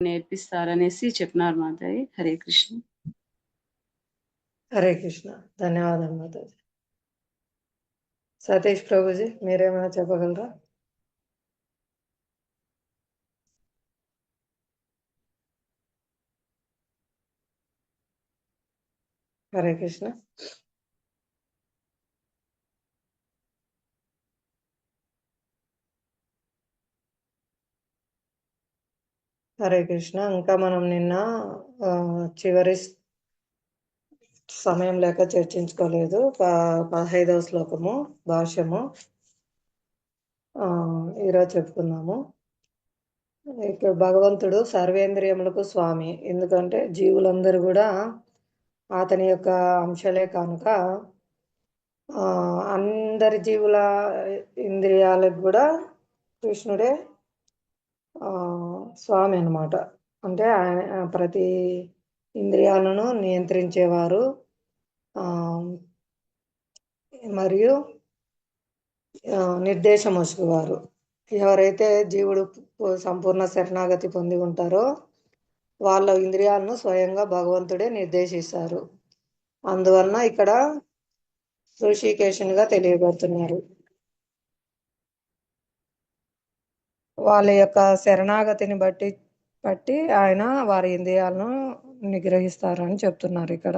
నేర్పిస్తారనేసి చెప్పినారు మాతాజీ. హరే కృష్ణ. హరే కృష్ణ. ధన్యవాదాలు మాతాజీ. సతీష్ ప్రభుజీ మీరేమైనా చెప్పగలరా? హరే కృష్ణ. హరే కృష్ణ. ఇంకా మనం నిన్న చివరి సమయం లేక చర్చించుకోలేదు. 15వ శ్లోకము భాష్యము ఈరోజు చెప్పుకుందాము. ఇక్కడ భగవంతుడు సర్వేంద్రియములకు స్వామి. ఎందుకంటే జీవులందరూ కూడా అతని యొక్క అంశలే కనుక అందరి జీవుల ఇంద్రియాలకు కూడా కృష్ణుడే స్వామి అన్నమాట. అంటే ఆయన ప్రతి ఇంద్రియాలను నియంత్రించేవారు మరియు నిర్దేశం వచ్చేవారు. ఎవరైతే జీవుడు సంపూర్ణ శరణాగతి పొంది ఉంటారో వాళ్ళ ఇంద్రియాలను స్వయంగా భగవంతుడే నిర్దేశిస్తారు. అందువలన ఇక్కడ ఋషికేశునిగా తెలియబడుతున్నారు. వాళ్ళ యొక్క శరణాగతిని బట్టి ఆయన వారి ఇంద్రియాలను నిగ్రహిస్తారు అని చెప్తున్నారు ఇక్కడ.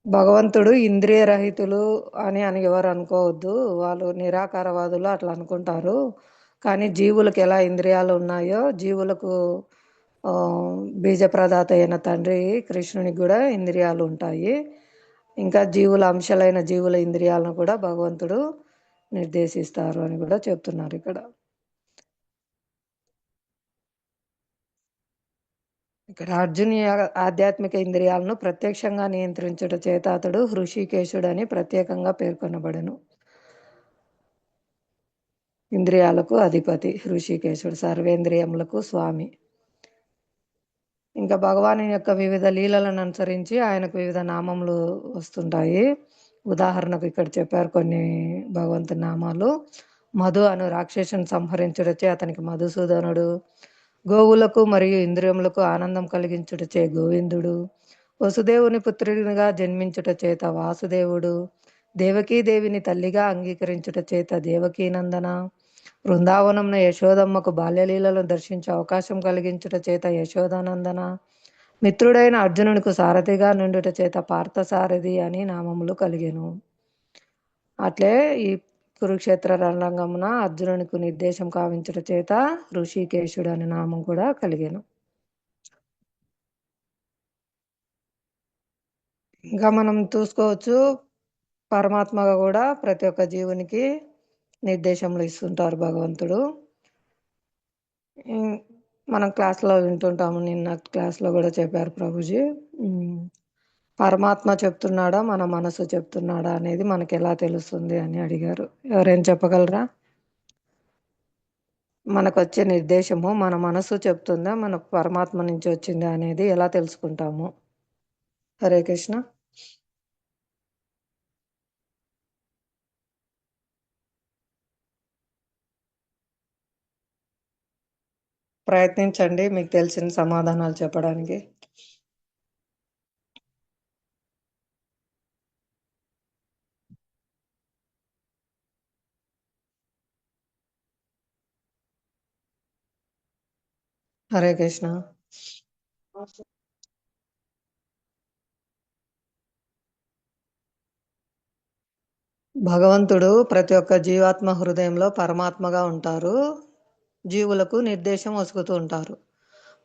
భగవంతుడు ఇంద్రియ రహితులు అని ఎవరు అనుకోవద్దు. వాళ్ళు నిరాకారవాదులు అట్లా అనుకుంటారు. కానీ జీవులకు ఎలా ఇంద్రియాలు ఉన్నాయో జీవులకు బీజప్రదాత అయిన తండ్రి కృష్ణునికి కూడా ఇంద్రియాలు ఉంటాయి. ఇంకా జీవుల అంశాలైన జీవుల ఇంద్రియాలను కూడా భగవంతుడు నిర్దేశిస్తారు అని కూడా చెప్తున్నారు ఇక్కడ. ఇక్కడ అర్జుని ఆధ్యాత్మిక ఇంద్రియాలను ప్రత్యక్షంగా నియంత్రించుట చేత అతడు హృషికేశుడని ప్రత్యేకంగా పేర్కొనబడెను. ఇంద్రియాలకు అధిపతి హృషికేశుడు, సర్వేంద్రియములకు స్వామి. ఇంకా భగవాను యొక్క వివిధ లీలలను అనుసరించి ఆయనకు వివిధ నామములు వస్తుంటాయి. ఉదాహరణకు ఇక్కడ చెప్పారు కొన్ని భగవంతు నామాలు. మధు అను రాక్షసుని సంహరించుటచే అతనికి మధుసూదనుడు, గోవులకు మరియు ఇంద్రియములకు ఆనందం కలిగించుటచే గోవిందుడు, వసుదేవుని పుత్రునిగా జన్మించుట చేత వాసుదేవుడు, దేవకీదేవిని తల్లిగా అంగీకరించుట చేత దేవకీనందన, బృందావనంన యశోదమ్మకు బాల్యలీలను దర్శించే అవకాశం కలిగించుట చేత యశోదానందన, మిత్రుడైన అర్జునునికి సారథిగా నుండుట చేత పార్థసారథి అని నామములు కలిగెను. అట్లే ఈ కురుక్షేత్ర రణరంగమున అర్జునునికి నిర్దేశం కావించుట చేత ఋషికేశుడు అనే నామం కూడా కలిగెను. ఇంకా మనం చూసుకోవచ్చు పరమాత్మగా కూడా ప్రతి ఒక్క జీవునికి నిర్దేశములు ఇస్తుంటారు భగవంతుడు. మనం క్లాస్లో వింటుంటాము, నిన్న క్లాస్లో కూడా చెప్పారు ప్రభుజీ. పరమాత్మ చెప్తున్నాడా మన మనసు చెప్తున్నాడా అనేది మనకి ఎలా తెలుస్తుంది అని అడిగారు. ఎవరైనా చెప్పగలరా? మనకు వచ్చే నిర్దేశము మన మనసు చెప్తుందా మన పరమాత్మ నుంచి వచ్చిందా అనేది ఎలా తెలుసుకుంటాము? హరే కృష్ణ. ప్రయత్నించండి మీకు తెలిసిన సమాధానాలు చెప్పడానికి. హరే కృష్ణ. భగవంతుడు ప్రతి ఒక్క జీవాత్మ హృదయంలో పరమాత్మగా ఉంటారు. జీవులకు నిర్దేశం వసుకుతూ ఉంటారు.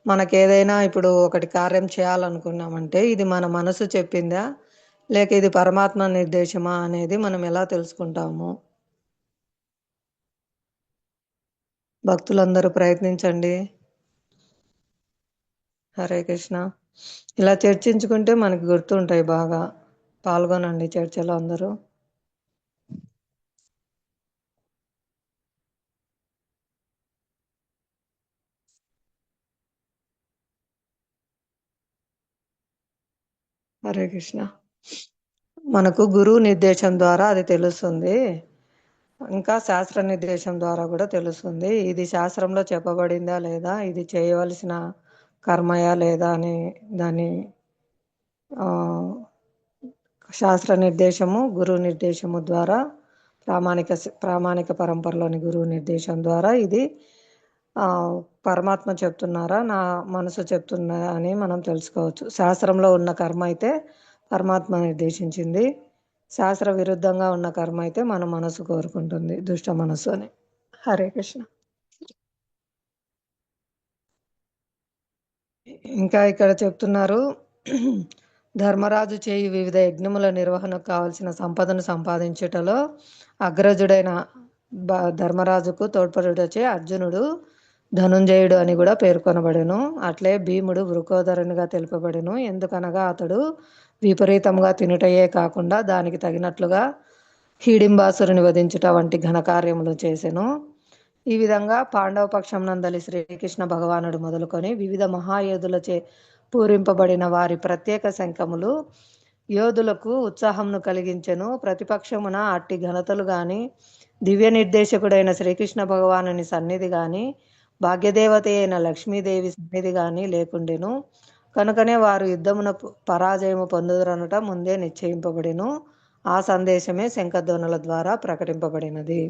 మనకు ఏదైనా ఇప్పుడు ఒకటి కార్యం చేయాలనుకున్నామంటే ఇది మన మనసు చెప్పిందా లేక ఇది పరమాత్మ నిర్దేశమా అనేది మనం ఎలా తెలుసుకుంటాము? భక్తులందరూ ప్రయత్నించండి. హరే కృష్ణ. ఇలా చర్చించుకుంటే మనకి గుర్తుంటాయి బాగా. పాల్గొనండి చర్చలో అందరూ. హరే కృష్ణ. మనకు గురువు నిర్దేశం ద్వారా అది తెలుస్తుంది. ఇంకా శాస్త్ర నిర్దేశం ద్వారా కూడా తెలుస్తుంది. ఇది శాస్త్రంలో చెప్పబడిందా లేదా, ఇది చేయవలసిన కర్మయా లేదా అని దాని ఆ, శాస్త్ర నిర్దేశము, గురువు నిర్దేశము ద్వారా, ప్రామాణిక పరంపరలోని గురువు నిర్దేశం ద్వారా ఇది ఆ, పరమాత్మ చెప్తున్నారా, నా మనసు చెప్తున్నా అని మనం తెలుసుకోవచ్చు. శాస్త్రంలో ఉన్న కర్మ అయితే పరమాత్మ నిర్దేశించింది, శాస్త్ర విరుద్ధంగా ఉన్న కర్మ అయితే మన మనసు కోరుకుంటుంది, దుష్ట మనసు అని. హరే కృష్ణ. ఇంకా ఇక్కడ చెప్తున్నారు, ధర్మరాజు చేయి వివిధ యజ్ఞముల నిర్వహణకు కావలసిన సంపదను సంపాదించుటలో అగ్రజుడైన ధర్మరాజుకు తోడ్పడుటచే అర్జునుడు ధనుంజయుడు అని కూడా పేర్కొనబడెను. అట్లే భీముడు వృకోదరునిగా తెలుపబడెను. ఎందుకనగా అతడు విపరీతంగా తినుటయే కాకుండా దానికి తగినట్లుగా హీడింబాసురుని వధించుట వంటి ఘనకార్యములు చేసెను. ఈ విధంగా పాండవ పక్షం నందలి శ్రీకృష్ణ భగవానుడు మొదలుకొని వివిధ మహాయోధులచే పూరింపబడిన వారి ప్రత్యేక శంఖములు యోధులకు ఉత్సాహంను కలిగించెను. ప్రతిపక్షమున అట్టి ఘనతలు గాని, దివ్య నిర్దేశకుడైన శ్రీకృష్ణ భగవానుని సన్నిధి గాని, భాగ్యదేవత అయిన లక్ష్మీదేవి సన్నిధి గాని లేకుండెను. కనుకనే వారు యుద్ధమున పరాజయము పొందుదరనుట ముందే నిశ్చయింపబడిను. ఆ సందేశమే శంఖధ్వనుల ద్వారా ప్రకటింపబడినది.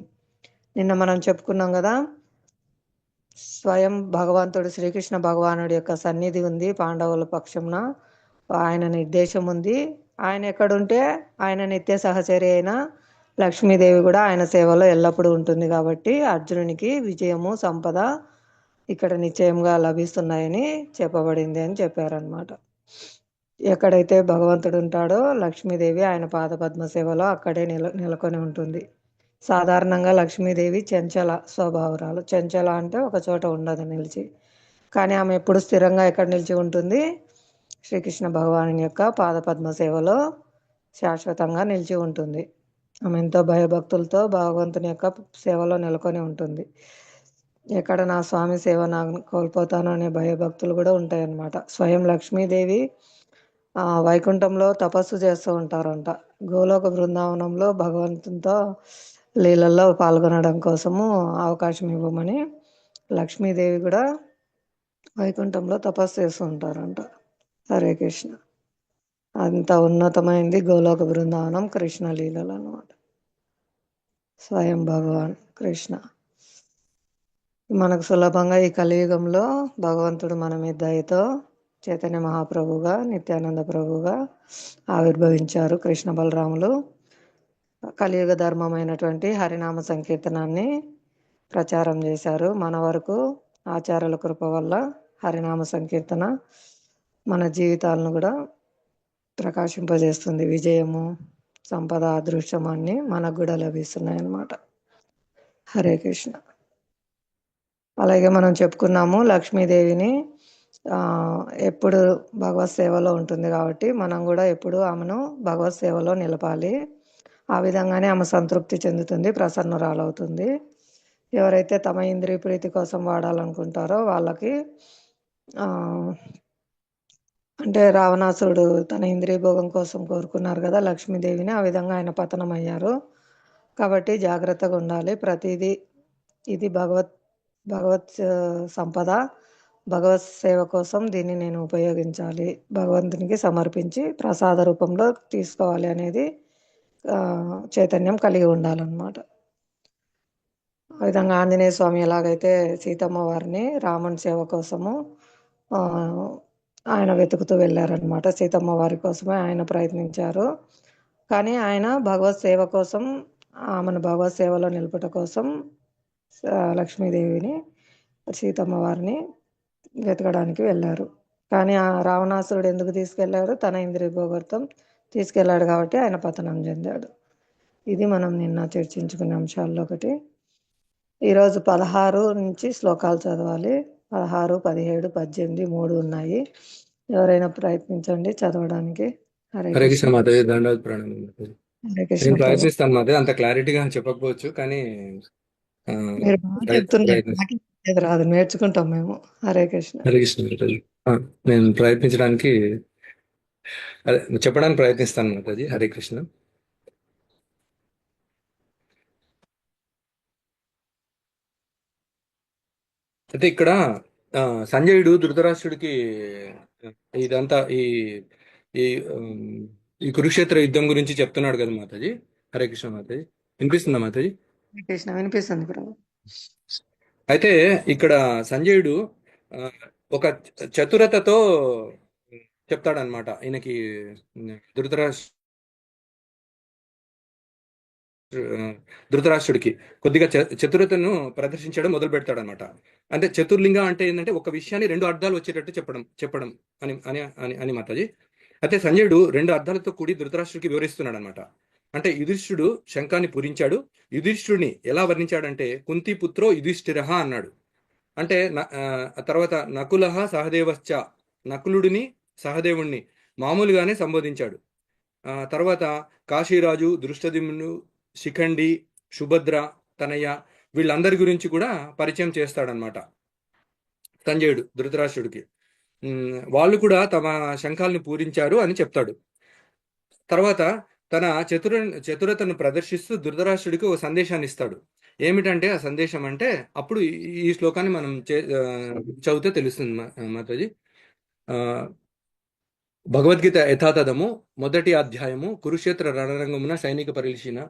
నిన్న మనం చెప్పుకున్నాం కదా, స్వయం భగవంతుడు శ్రీకృష్ణ భగవానుడి యొక్క సన్నిధి ఉంది పాండవుల పక్షంన, ఆయన నిర్దేశం ఉంది. ఆయన ఎక్కడుంటే ఆయన నిత్య సహచరి అయిన లక్ష్మీదేవి కూడా ఆయన సేవలో ఎల్లప్పుడూ ఉంటుంది. కాబట్టి అర్జునునికి విజయము, సంపద ఇక్కడ నిశ్చయంగా లభిస్తున్నాయని చెప్పబడింది అని చెప్పారనమాట. ఎక్కడైతే భగవంతుడు ఉంటాడో లక్ష్మీదేవి ఆయన పాదపద్మ సేవలో అక్కడే నెలకొని ఉంటుంది. సాధారణంగా లక్ష్మీదేవి చంచల స్వభావరాలు. చంచల అంటే ఒక చోట ఉండదు నిలిచి, కానీ ఆమె ఎప్పుడు స్థిరంగా ఎక్కడ నిలిచి ఉంటుంది? శ్రీకృష్ణ భగవాను యొక్క పాదపద్మ సేవలో శాశ్వతంగా నిలిచి ఉంటుంది. ఆమె ఎంతో భయభక్తులతో భగవంతుని యొక్క సేవలో నెలకొని ఉంటుంది. ఎక్కడ నా స్వామి సేవ నా కోల్పోతాను అనే భయభక్తులు కూడా ఉంటాయన్నమాట. స్వయం లక్ష్మీదేవి వైకుంఠంలో తపస్సు చేస్తూ ఉంటారంట. గోలోక బృందావనంలో భగవంతునితో లీలల్లో పాల్గొనడం కోసము అవకాశం ఇవ్వమని లక్ష్మీదేవి కూడా వైకుంఠంలో తపస్సు చేస్తూ ఉంటారంట. హరే కృష్ణ. అంత ఉన్నతమైంది గోలోక బృందావనం, కృష్ణ లీలలు అన్నమాట. స్వయం భగవాన్ కృష్ణ మనకు సులభంగా ఈ కలియుగంలో భగవంతుడు మన మీద దయతో చైతన్య మహాప్రభుగా, నిత్యానంద ప్రభుగా ఆవిర్భవించారు. కృష్ణ బలరాములు కలియుగ ధర్మమైనటువంటి హరినామ సంకీర్తనాన్ని ప్రచారం చేశారు. మన వరకు ఆచార్యుల కృప వల్ల హరినామ సంకీర్తన మన జీవితాలను కూడా ప్రకాశింపజేస్తుంది. విజయము, సంపద, అదృష్టం అన్ని మనకు కూడా లభిస్తున్నాయి అన్నమాట. హరే కృష్ణ. అలాగే మనం చెప్పుకున్నాము, లక్ష్మీదేవిని ఎప్పుడు భగవత్ సేవలో ఉంటుంది కాబట్టి మనం కూడా ఎప్పుడు ఆమెను భగవత్ సేవలో నిలపాలి. ఆ విధంగానే ఆమె సంతృప్తి చెందుతుంది, ప్రసన్నురాలవుతుంది. ఎవరైతే తమ ఇంద్రియ ప్రీతి కోసం వాడాలనుకుంటారో వాళ్ళకి అంటే రావణాసురుడు తన ఇంద్రియ భోగం కోసం కోరుకున్నారు కదా లక్ష్మీదేవిని, ఆ విధంగా ఆయన పతనం అయ్యారు. కాబట్టి జాగ్రత్తగా ఉండాలి. ప్రతిదీ ఇది భగవత్ సంపద, భగవత్ సేవ కోసం దీన్ని నేను ఉపయోగించాలి, భగవంతునికి సమర్పించి ప్రసాద రూపంలో తీసుకోవాలి అనేది చైతన్యం కలిగి ఉండాలన్నమాట. ఆ విధంగా ఆంజనేయ స్వామి ఎలాగైతే సీతమ్మ వారిని రాముని సేవ కోసము ఆయన వెతుకుతూ వెళ్ళారనమాట. సీతమ్మ వారి కోసమే ఆయన ప్రయత్నించారు. కానీ ఆయన భగవత్ సేవ కోసం, ఆమెను భగవత్ సేవలో నిలుపుట కోసం లక్ష్మీదేవిని, సీతమ్మ వారిని వెతకడానికి వెళ్ళారు. కానీ ఆ రావణాసురుడు ఎందుకు తీసుకెళ్లాడు? తన ఇంద్రియ భోగర్థం తీసుకెళ్లాడు కాబట్టి ఆయన పతనం చెందాడు. ఇది మనం నిన్న చర్చించుకునే అంశాల్లో ఒకటి. ఈరోజు 16 నుంచి శ్లోకాలు చదవాలి. 16, 17, 18 3 ఉన్నాయి. ఎవరైనా ప్రయత్నించండి చదవడానికి. హరే కృష్ణ మాతాజీ. దండవత్ ప్రణామం మాతాజీ. హరే కృష్ణ. నేను ప్రయత్నిస్తాను మాతాజీ, అంత క్లారిటీగా చెప్పకపోవచ్చు కానీ మీరు బాగా చెప్తున్నారు, నాకే రాదు, నేర్చుకుంటాం మేము. హరే కృష్ణ. హరే కృష్ణ మాతాజీ. నేను ప్రయత్నించడానికి చెప్పడానికి ప్రయత్నిస్తాను మాతాజీ. హరే కృష్ణ. అయితే ఇక్కడ సంజయుడు ధృతరాష్ట్రుడికి ఇదంతా ఈ ఉమ్, ఈ కురుక్షేత్ర యుద్ధం గురించి చెప్తున్నాడు కదా మాతాజీ. హరే కృష్ణ మాతాజీ. వినిపిస్తుందా మాతాజీ? వినిపిస్తుంది ప్రభు. అయితే ఇక్కడ సంజయుడు ఆ, ఒక చతురతతో చెప్తాడనమాట ఈయనకి, ధృతరాష్ట్ర ధృతరాష్ట్రుడికి కొద్దిగా చతురతను ప్రదర్శించడం మొదలు పెడతాడనమాట. అంటే చతుర్లింగ అంటే ఏంటంటే ఒక విషయాన్ని రెండు అర్థాలు వచ్చేటట్టు చెప్పడం చెప్పడం అని అని అని అని మాతాజీ. అయితే సంజయుడు రెండు అర్థాలతో కూడి ధృతరాష్ట్రుడికి వివరిస్తున్నాడు అనమాట. అంటే యుధిష్ఠుడు శంఖాన్ని పూరించాడు. యుధిష్ఠుడిని ఎలా వర్ణించాడంటే కుంతిపుత్రో యుధిష్ఠిరః అన్నాడు. అంటే తర్వాత నకులః సహదేవశ్చ, నకులుడిని సహదేవుణ్ణి మామూలుగానే సంబోధించాడు. తర్వాత కాశీరాజు, దృష్టద్యుమ్నుడు, శిఖండి, సుభద్ర, తనయ్య వీళ్ళందరి గురించి కూడా పరిచయం చేస్తాడనమాట సంజయుడు ధృతరాష్ట్రుడికి. వాళ్ళు కూడా తమ శంఖాలను పూరించారు అని చెప్తాడు. తర్వాత తన చతురతను ప్రదర్శిస్తూ ధృతరాష్ట్రుడికి ఒక సందేశాన్ని ఇస్తాడు. ఏమిటంటే ఆ సందేశం అంటే, అప్పుడు ఈ శ్లోకాన్ని మనం చదివితే తెలుస్తుంది మాతాజీ. భగవద్గీత యథాతథము 1వ అధ్యాయము కురుక్షేత్ర రణరంగమున సైనిక పరిశీలన.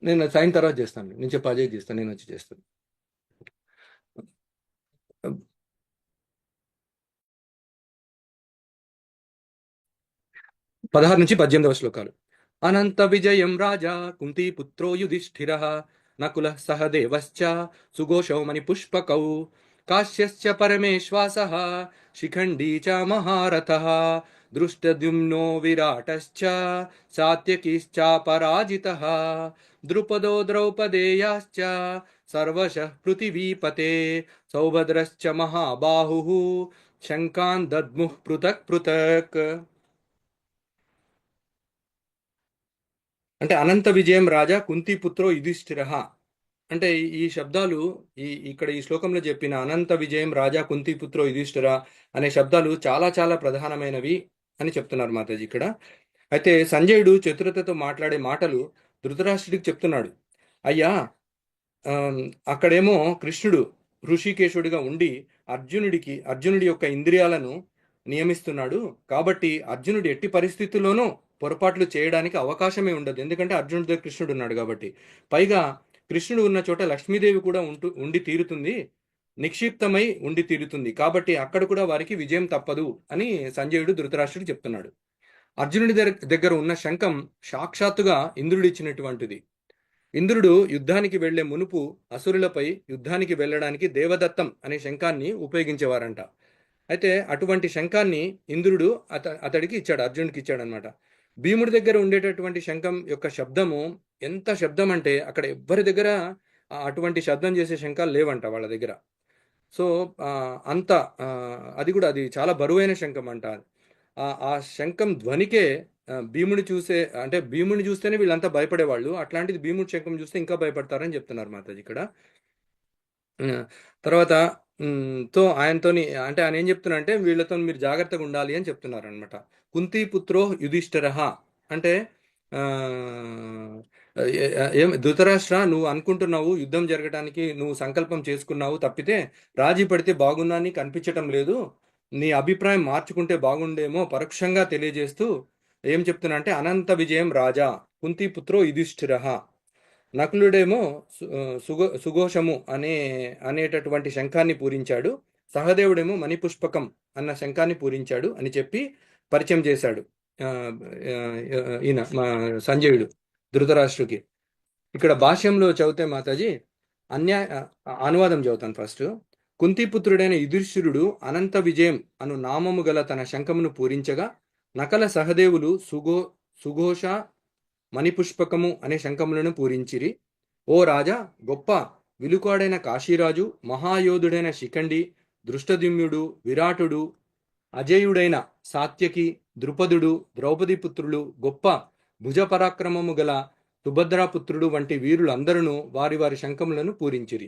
నేను సైన్ తర్వాత చేస్తాను, నేను చెప్పి అజయ్ చేస్తాను, నేను వచ్చి చేస్తాను. 16 నుంచి 18వ శ్లోకాలు. అనంత విజయం రాజా కుంతి పుత్రో యుధిష్ఠిరః నకుల సహదేవశ్చ సుఘోషౌ మణి పుష్పకౌ కాశ్యశ్చ పరమేశ్వాసః శిఖండీ చ మహారథః దృష్టద్యుమ్నో విరాటశ్చ సాత్యకిశ్చ పరాజితః ద్రుపదో ద్రౌపదేయాశ్చ సర్వశః పృథివీపతే సౌభద్రశ్చ మహాబాహుః శంఖాన్ దద్ముః పృథక్ పృథక్. అంటే అనంత విజయం రాజా కుంతిపుత్రో యుధిష్ఠిరః అంటే ఈ శబ్దాలు ఇక్కడ ఈ శ్లోకంలో చెప్పిన అనంత విజయం రాజా కుంతిపుత్రో యుధిష్ఠిర అనే శబ్దాలు చాలా చాలా ప్రధానమైనవి అని చెప్తున్నారు మాతాజీ ఇక్కడ. అయితే సంజయుడు చతురతతో మాట్లాడే మాటలు ధృతరాష్ట్రుడికి చెప్తున్నాడు. అయ్యా, అక్కడేమో కృష్ణుడు ఋషికేశుడిగా ఉండి అర్జునుడి యొక్క ఇంద్రియాలను నియమిస్తున్నాడు. కాబట్టి అర్జునుడు ఎట్టి పరిస్థితుల్లోనూ పొరపాట్లు చేయడానికి అవకాశమే ఉండదు, ఎందుకంటే అర్జునుడితో కృష్ణుడు ఉన్నాడు కాబట్టి. పైగా కృష్ణుడు ఉన్న చోట లక్ష్మీదేవి కూడా ఉండి తీరుతుంది, నిక్షిప్తమై ఉండి తీరుతుంది. కాబట్టి అక్కడ కూడా వారికి విజయం తప్పదు అని సంజయుడు ధృతరాష్ట్రుడు చెప్తున్నాడు. అర్జునుడి దగ్గర ఉన్న శంఖం సాక్షాత్తుగా ఇంద్రుడు ఇచ్చినటువంటిది. ఇంద్రుడు యుద్ధానికి వెళ్లే మునుపు అసురులపై యుద్ధానికి వెళ్ళడానికి దేవదత్తం అనే శంఖాన్ని ఉపయోగించేవారంట. అయితే అటువంటి శంఖాన్ని ఇంద్రుడు అతడికి ఇచ్చాడు, అర్జునుడికి ఇచ్చాడు అనమాట. భీముడి దగ్గర ఉండేటటువంటి శంఖం యొక్క శబ్దము ఎంత శబ్దం అంటే అక్కడ ఎవ్వరి దగ్గర అటువంటి శబ్దం చేసే శంఖాలు లేవంట వాళ్ళ దగ్గర. సో అంత అది చాలా బరువైన శంఖం అంట. ఆ శంఖం ధ్వనికే భీముని చూస్తేనే వీళ్ళంతా భయపడేవాళ్ళు, అట్లాంటిది భీముడి శంఖం చూస్తే ఇంకా భయపడతారని చెప్తున్నారు మాతాజీ ఇక్కడ. తర్వాత ఆయనతోని అంటే ఆయన ఏం చెప్తున్నా అంటే వీళ్ళతో మీరు జాగ్రత్తగా ఉండాలి అని చెప్తున్నారు అనమాట. కుంతిపుత్రో యుధిష్ఠిరః అంటే ధృతరాష్ట్ర, నువ్వు అనుకుంటున్నావు యుద్ధం జరగడానికి నువ్వు సంకల్పం చేసుకున్నావు తప్పితే రాజీ పడితే బాగున్నాని కనిపించటం లేదు. నీ అభిప్రాయం మార్చుకుంటే బాగుండేమో పరోక్షంగా తెలియజేస్తూ ఏం చెప్తున్నా అంటే అనంత విజయం రాజా కుంతిపుత్రో యుధిష్ఠిరః, నకులుడేమో సుఘోషము అనేటటువంటి శంఖాన్ని పూరించాడు, సహదేవుడేమో మణిపుష్పకం అన్న శంఖాన్ని పూరించాడు అని చెప్పి పరిచయం చేశాడు ఈయన మా సంజయుడు ధృతరాష్ట్రుడికి. ఇక్కడ భాష్యంలో చదివితే మాతాజీ అనువాదం చదువుతాను ఫస్ట్. కుంతిపుత్రుడైన యుధిష్ఠిరుడు అనంత విజయం అను నామము గల తన శంఖమును పూరించగా నకల సహదేవులు సుఘోష మణిపుష్పకము అనే శంఖములను పూరించిరి. ఓ రాజా, గొప్ప విలుకాడైన కాశీరాజు, మహాయోధుడైన శిఖండి, దృష్టద్యుమ్నుడు, విరాటుడు, అజేయుడైన సాత్యకి, ద్రుపదుడు, ద్రౌపది పుత్రులు, గొప్ప భుజపరాక్రమము గల సుభద్రాపుత్రుడు వంటి వీరులందరూ వారి వారి శంఖములను పూరించిరి.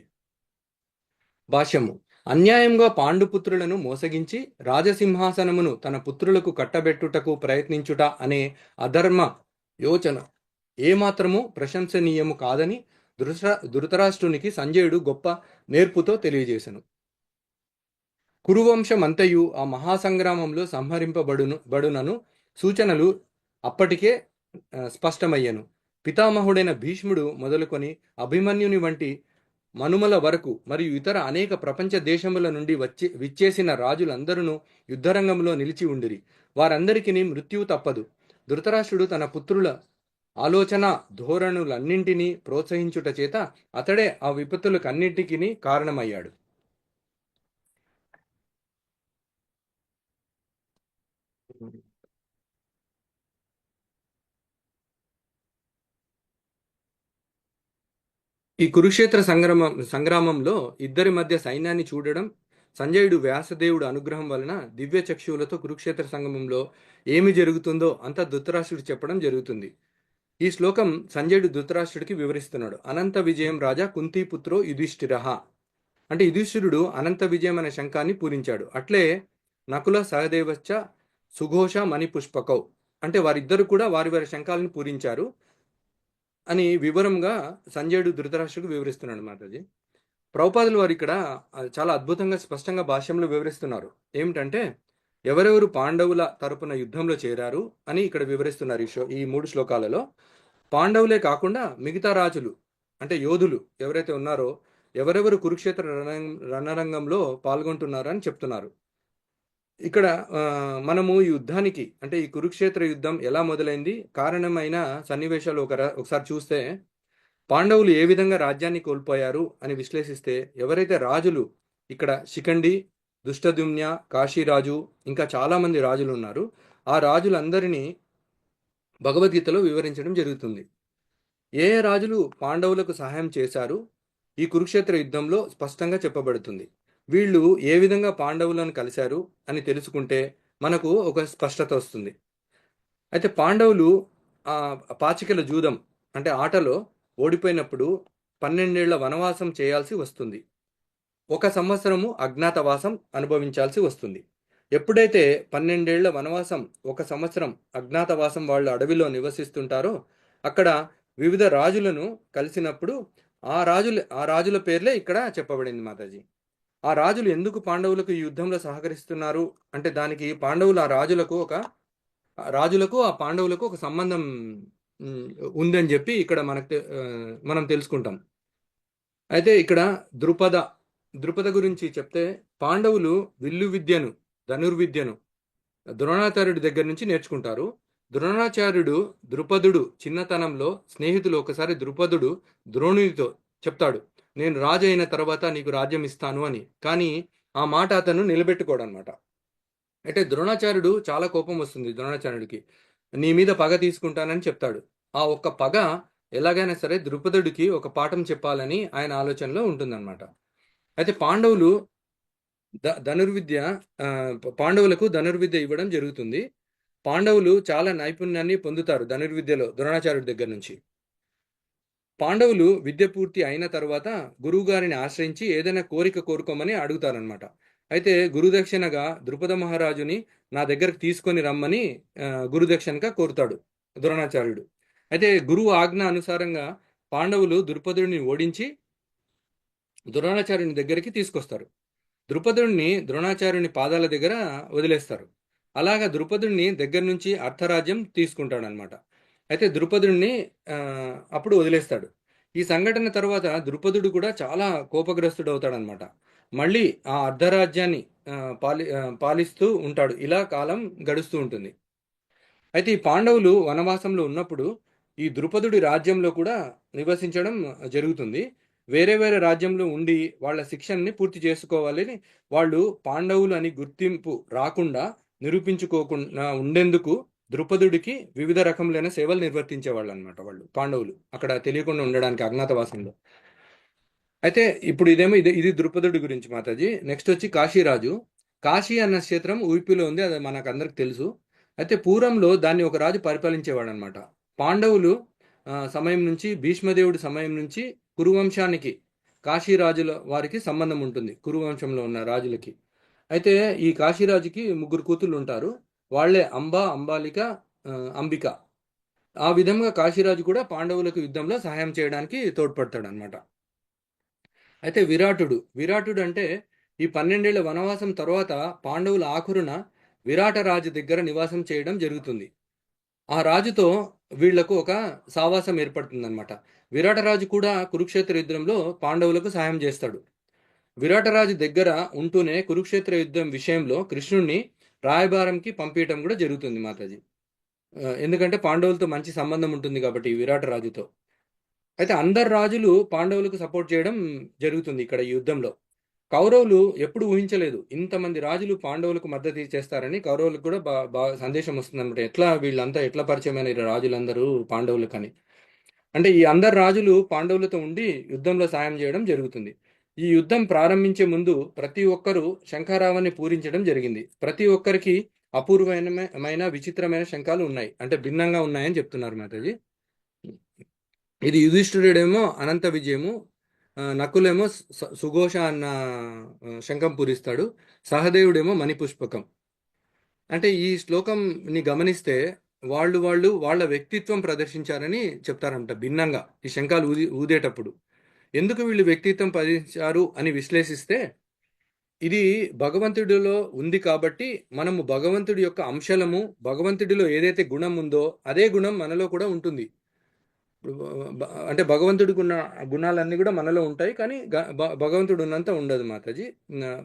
భాష్యము. అన్యాయంగా పాండుపుత్రులను మోసగించి రాజసింహాసనమును తన పుత్రులకు కట్టబెట్టుటకు ప్రయత్నించుట అనే అధర్మ యోచన ఏమాత్రము ప్రశంసనీయము కాదని ధృతరాష్ట్రునికి సంజయుడు గొప్ప నేర్పుతో తెలియజేశాను. కురువంశమంతయు ఆ మహాసంగ్రామంలో బడునను సూచనలు అప్పటికే స్పష్టమయ్యను. పితామహుడైన భీష్ముడు మొదలుకొని అభిమన్యుని వంటి మనుమల వరకు మరియు ఇతర అనేక ప్రపంచ దేశముల నుండి విచ్చేసిన రాజులందరూ యుద్ధరంగంలో నిలిచి ఉండిరి. వారందరికీ మృత్యువు తప్పదు. ధృతరాష్ట్రుడు తన పుత్రుల ఆలోచన ధోరణులన్నింటినీ ప్రోత్సహించుట చేత అతడే ఆ విపత్తులకన్నింటికి కారణమయ్యాడు. ఈ కురుక్షేత్ర సంగ్రామంలో ఇద్దరి మధ్య సైన్యాన్ని చూడడం, సంజయుడు వ్యాసదేవుడు అనుగ్రహం వలన దివ్య చక్షువులతో కురుక్షేత్ర సంగమంలో ఏమి జరుగుతుందో అంత ధృతరాష్ట్రుడు చెప్పడం జరుగుతుంది. ఈ శ్లోకం సంజయుడు ధృతరాష్ట్రుడికి వివరిస్తున్నాడు. అనంత విజయం రాజా కుంతీపుత్రో యుధిష్ఠిరః అంటే యుధిష్ఠిరుడు అనంత విజయం అనే శంఖాన్ని పూరించాడు. అట్లే నకుల సహదేవశ్చ సుఘోష మణిపుష్పకౌ అంటే వారిద్దరు కూడా వారి వారి శంఖాలను పూరించారు అని వివరంగా సంజయుడు ధృతరాష్ట్రుడికి వివరిస్తున్నాడు మాతాజీ. ప్రభుపాదులు వారు ఇక్కడ చాలా అద్భుతంగా స్పష్టంగా భాష్యంలో వివరిస్తున్నారు. ఏమిటంటే ఎవరెవరు పాండవుల తరపున యుద్ధంలో చేరారు అని ఇక్కడ వివరిస్తున్నారు. ఈ 3 శ్లోకాలలో పాండవులే కాకుండా మిగతా రాజులు అంటే యోధులు ఎవరైతే ఉన్నారో ఎవరెవరు కురుక్షేత్ర రణరంగంలో పాల్గొంటున్నారు అని చెప్తున్నారు. ఇక్కడ మనము ఈ యుద్ధానికి అంటే ఈ కురుక్షేత్ర యుద్ధం ఎలా మొదలైంది, కారణమైన సన్నివేశాలు ఒకసారి చూస్తే పాండవులు ఏ విధంగా రాజ్యాన్ని కోల్పోయారు అని విశ్లేషిస్తే ఎవరైతే రాజులు ఇక్కడ శిఖండి, దుష్టదుమ్య, కాశీరాజు ఇంకా చాలామంది రాజులు ఉన్నారు. ఆ రాజులందరినీ భగవద్గీతలో వివరించడం జరుగుతుంది. ఏ రాజులు పాండవులకు సహాయం చేశారు ఈ కురుక్షేత్ర యుద్ధంలో స్పష్టంగా చెప్పబడుతుంది. వీళ్ళు ఏ విధంగా పాండవులను కలిశారు అని తెలుసుకుంటే మనకు ఒక స్పష్టత వస్తుంది. అయితే పాండవులు పాచికల జూదం అంటే ఆటలో ఓడిపోయినప్పుడు 12 ఏళ్ల వనవాసం చేయాల్సి వస్తుంది. 1 సంవత్సరము అజ్ఞాతవాసం అనుభవించాల్సి వస్తుంది. ఎప్పుడైతే 12 ఏళ్ల వనవాసం 1 సంవత్సరం అజ్ఞాతవాసం వాళ్ళు అడవిలో నివసిస్తుంటారో అక్కడ వివిధ రాజులను కలిసినప్పుడు ఆ రాజుల పేర్లే ఇక్కడ చెప్పబడింది మాతాజీ. ఆ రాజులు ఎందుకు పాండవులకు ఈ యుద్ధంలో సహకరిస్తున్నారు అంటే దానికి పాండవులు రాజులకు ఆ పాండవులకు ఒక సంబంధం ఉందని చెప్పి ఇక్కడ మనం తెలుసుకుంటాం. అయితే ఇక్కడ ద్రుపద గురించి చెప్తే పాండవులు విల్లు విద్యను ధనుర్విద్యను ద్రోణాచార్యుడి దగ్గర నుంచి నేర్చుకుంటారు. ద్రోణాచార్యుడు ద్రుపదుడు చిన్నతనంలో స్నేహితులు ఒకసారి ద్రుపదుడు ద్రోణునితో చెప్తాడు, నేను రాజు అయిన తర్వాత నీకు రాజ్యం ఇస్తాను అని. కానీ ఆ మాట అతను నిలబెట్టుకోడు అనమాట. అంటే ద్రోణాచార్యుడు చాలా కోపం వస్తుంది ద్రోణాచార్యుడికి, నీ మీద పగ తీసుకుంటానని చెప్తాడు. ఆ ఒక్క పగ ఎలాగైనా సరే ద్రుపదుడికి ఒక పాఠం చెప్పాలని ఆయన ఆలోచనలో ఉంటుందన్నమాట. అయితే పాండవులకు ధనుర్విద్య ఇవ్వడం జరుగుతుంది. పాండవులు చాలా నైపుణ్యాన్ని పొందుతారు ధనుర్విద్యలో ద్రోణాచార్యుడి దగ్గర నుంచి. పాండవులు విద్య పూర్తి అయిన తర్వాత గురువు గారిని ఆశ్రయించి ఏదైనా కోరిక కోరుకోమని అడుగుతారనమాట. అయితే గురుదక్షిణగా ద్రుపద మహారాజుని నా దగ్గరకు తీసుకొని రమ్మని గురుదక్షిణగా కోరుతాడు ద్రోణాచార్యుడు. అయితే గురువు ఆజ్ఞ అనుసారంగా పాండవులు ద్రుపదుడిని ఓడించి ద్రోణాచార్యుని దగ్గరికి తీసుకొస్తారు. ద్రుపదుడిని ద్రోణాచార్యుని పాదాల దగ్గర వదిలేస్తారు. అలాగా ద్రుపదుడిని దగ్గర నుంచి అర్ధరాజ్యం తీసుకుంటాడనమాట. అయితే ద్రుపదుడిని అప్పుడు వదిలేస్తాడు. ఈ సంఘటన తర్వాత ద్రుపదుడు కూడా చాలా కోపగ్రస్తుడు అవుతాడనమాట. మళ్ళీ ఆ అర్ధరాజ్యాన్ని పాలిస్తూ ఉంటాడు. ఇలా కాలం గడుస్తూ ఉంటుంది. అయితే ఈ పాండవులు వనవాసంలో ఉన్నప్పుడు ఈ ద్రుపదుడి రాజ్యంలో కూడా నివసించడం జరుగుతుంది. వేరే వేరే రాజ్యంలో ఉండి వాళ్ళ శిక్షణని పూర్తి చేసుకోవాలని వాళ్ళు పాండవులు అని గుర్తింపు రాకుండా నిరూపించుకోకుండా ఉండేందుకు ద్రుపదుడికి వివిధ రకములైన సేవలు నిర్వర్తించేవాళ్ళు అనమాట. వాళ్ళు పాండవులు అక్కడ తెలియకుండా ఉండడానికి అజ్ఞాతవాసంలో. అయితే ఇప్పుడు ఇది ద్రుపదుడి గురించి మాతాజీ. నెక్స్ట్ వచ్చి కాశీరాజు. కాశీ అన్న క్షేత్రం ఊపిలో ఉంది, అది మనకు అందరికి తెలుసు. అయితే పూర్వంలో దాన్ని ఒక రాజు పరిపాలించేవాడు అనమాట. పాండవులు సమయం నుంచి భీష్మదేవుడి సమయం నుంచి కురువంశానికి కాశీరాజుల వారికి సంబంధం ఉంటుంది, కురువంశంలో ఉన్న రాజులకి. అయితే ఈ కాశీరాజుకి 3 కూతుళ్ళు ఉంటారు. వాళ్లే అంబాలిక, అంబిక. ఆ విధంగా కాశీరాజు కూడా పాండవులకు యుద్ధంలో సహాయం చేయడానికి తోడ్పడతాడు అనమాట. అయితే విరాటుడు అంటే ఈ 12 వనవాసం తర్వాత పాండవుల ఆఖరున విరాట రాజు దగ్గర నివాసం చేయడం జరుగుతుంది. ఆ రాజుతో వీళ్లకు ఒక సావాసం ఏర్పడుతుందన్నమాట. విరాటరాజు కూడా కురుక్షేత్ర యుద్ధంలో పాండవులకు సాయం చేస్తాడు. విరాటరాజు దగ్గర ఉంటూనే కురుక్షేత్ర యుద్ధం విషయంలో కృష్ణుణ్ణి రాయబారంకి పంపించడం కూడా జరుగుతుంది మాతాజీ. ఎందుకంటే పాండవులతో మంచి సంబంధం ఉంటుంది కాబట్టి ఈ విరాటరాజుతో. అయితే అందరు రాజులు పాండవులకు సపోర్ట్ చేయడం జరుగుతుంది ఇక్కడ ఈ యుద్ధంలో. కౌరవులు ఎప్పుడు ఊహించలేదు ఇంతమంది రాజులు పాండవులకు మద్దతు చేస్తారని. కౌరవులకు కూడా బాగా సందేశం వస్తుంది అనమాట, ఎట్లా వీళ్ళంతా ఎట్లా పరిచయమైన ఈ రాజులందరూ పాండవులకని. అంటే ఈ అందరు రాజులు పాండవులతో ఉండి యుద్ధంలో సాయం చేయడం జరుగుతుంది. ఈ యుద్ధం ప్రారంభించే ముందు ప్రతి ఒక్కరూ శంఖారావాన్ని పూరించడం జరిగింది. ప్రతి ఒక్కరికి అపూర్వమైన విచిత్రమైన శంఖాలు ఉన్నాయి, అంటే భిన్నంగా ఉన్నాయని చెప్తున్నారు మాతాజీ. ఇది యుధిష్ఠిరుడేమో అనంత విజయము, నకులేమో సుఘోష అన్న శంఖం పూరిస్తాడు, సహదేవుడేమో మణిపుష్పకం. అంటే ఈ శ్లోకంని గమనిస్తే వాళ్ళు వాళ్ళ వ్యక్తిత్వం ప్రదర్శించారని చెప్తారంట భిన్నంగా ఈ శంఖాలు ఊదేటప్పుడు. ఎందుకు వీళ్ళు వ్యక్తిత్వం ప్రదర్శించారు అని విశ్లేషిస్తే ఇది భగవంతుడిలో ఉంది కాబట్టి మనము భగవంతుడి యొక్క అంశాలము, భగవంతుడిలో ఏదైతే గుణం ఉందో అదే గుణం మనలో కూడా ఉంటుంది. అంటే భగవంతుడికి ఉన్న గుణాలన్నీ కూడా మనలో ఉంటాయి, కానీ భగవంతుడు ఉన్నంత ఉండదు మాతాజీ.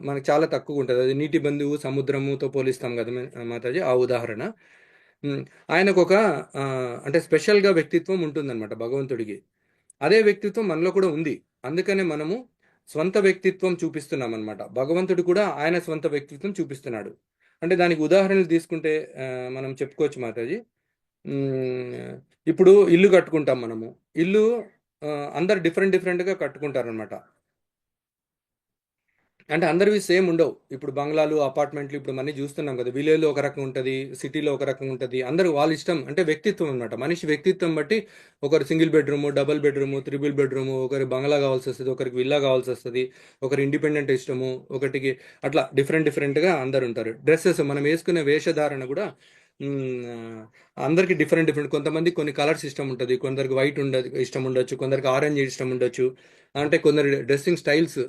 మనకు చాలా తక్కువ ఉంటుంది. అది నీటి బంధువు సముద్రముతో పోలిస్తాం కదా మాతాజీ, ఆ ఉదాహరణ. ఆయనకు ఒక అంటే స్పెషల్గా వ్యక్తిత్వం ఉంటుందన్నమాట భగవంతుడికి. అదే వ్యక్తిత్వం మనలో కూడా ఉంది, అందుకనే మనము స్వంత వ్యక్తిత్వం చూపిస్తున్నాం అనమాట. భగవంతుడు కూడా ఆయన స్వంత వ్యక్తిత్వం చూపిస్తున్నాడు. అంటే దానికి ఉదాహరణలు తీసుకుంటే మనం చెప్పుకోవచ్చు మాతాజీ. ఇప్పుడు ఇల్లు కట్టుకుంటాం మనము. ఇల్లు అందరు డిఫరెంట్గా కట్టుకుంటారనమాట. అంటే అందరివి సేమ్ ఉండవు. ఇప్పుడు బంగ్లాలు, అపార్ట్మెంట్లు ఇప్పుడు మనం చూస్తున్నాం కదా. విలేజ్లో ఒక రకం ఉంటుంది, సిటీలో ఒక రకం ఉంటుంది. అందరూ వాళ్ళ ఇష్టం, అంటే వ్యక్తిత్వం అనమాట. మనిషి వ్యక్తిత్వం బట్టి ఒకరు single bedroom, double bedroom, triple bedroom, ఒకరి బంగ్లా కావాల్సి వస్తుంది, ఒకరికి విల్లా కావాల్సి వస్తుంది, ఒకరు ఇండిపెండెంట్ ఇష్టము, ఒకటికి అట్లా డిఫరెంట్గా అందరు ఉంటారు. డ్రెస్సెస్ మనం వేసుకునే వేషధారణ కూడా అందరికి డిఫరెంట్. కొంతమంది కొన్ని కలర్స్ ఇష్టం ఉంటుంది, కొందరికి వైట్ ఇష్టం ఉండొచ్చు, కొందరికి ఆరెంజ్ ఇష్టం ఉండొచ్చు. అంటే కొందరు డ్రెస్సింగ్ స్టైల్స్,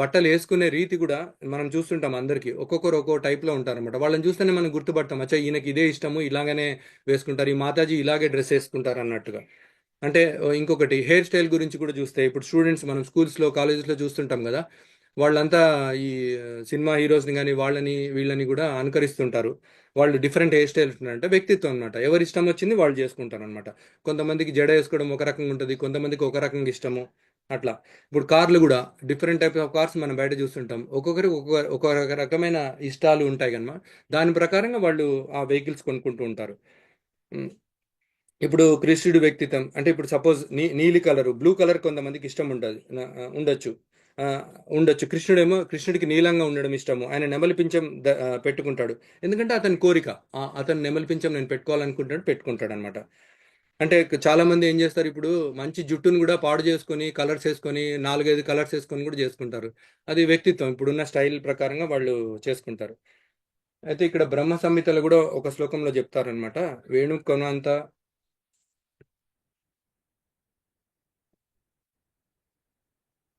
బట్టలు వేసుకునే రీతి కూడా మనం చూస్తుంటాం. అందరికీ ఒక్కొక్కరు ఒక్కో టైప్లో ఉంటారన్నమాట. వాళ్ళని చూస్తేనే మనం గుర్తుపడతాం, అచ్చా ఈయనకి ఇదే ఇష్టము, ఇలాగనే వేసుకుంటారు, ఈ మాతాజీ ఇలాగే డ్రెస్ వేసుకుంటారు అన్నట్టుగా. అంటే ఇంకొకటి హెయిర్ స్టైల్ గురించి కూడా చూస్తే ఇప్పుడు స్టూడెంట్స్ మనం స్కూల్స్లో, కాలేజెస్లో చూస్తుంటాం కదా. వాళ్ళంతా ఈ సినిమా హీరోస్ని కానీ వాళ్ళని వీళ్ళని కూడా అనుకరిస్తుంటారు. వాళ్ళు డిఫరెంట్ హెయిర్ స్టైల్ అంటే వ్యక్తిత్వం అనమాట. ఎవరి ఇష్టం వచ్చింది వాళ్ళు చేసుకుంటారు అనమాట. కొంతమందికి జడ వేసుకోవడం ఒక రకంగా ఉంటుంది, కొంతమందికి ఒక రకంగా ఇష్టము, అట్లా. ఇప్పుడు కార్లు కూడా డిఫరెంట్ టైప్స్ ఆఫ్ కార్స్ మనం బయట చూస్తుంటాం. ఒక్కొక్కరికి ఒక్కొక్క రకమైన ఇష్టాలు ఉంటాయి కనుక దాని ప్రకారంగా వాళ్ళు ఆ వెహికల్స్ కొనుక్కుంటూ ఉంటారు. ఇప్పుడు కృష్ణుడి వ్యక్తిత్వం అంటే ఇప్పుడు సపోజ్ నీలి కలరు, బ్లూ కలర్ కొంతమందికి ఇష్టం ఉండొచ్చు. కృష్ణుడికి నీలంగా ఉండడం ఇష్టము. ఆయన నెమలి పింఛం పెట్టుకుంటాడు, ఎందుకంటే అతని కోరిక. అతను నెమలి పింఛం నేను పెట్టుకుంటాడు అనమాట. అంటే చాలా మంది ఏం చేస్తారు, ఇప్పుడు మంచి జుట్టును కూడా పాడు చేసుకొని కలర్స్ వేసుకొని 4-5 కలర్స్ వేసుకొని కూడా చేసుకుంటారు. అది వ్యక్తిత్వం, ఇప్పుడున్న స్టైల్ ప్రకారంగా వాళ్ళు చేసుకుంటారు. అయితే ఇక్కడ బ్రహ్మ సంహితలో కూడా ఒక శ్లోకంలో చెప్తారనమాట, వేణు కొనంత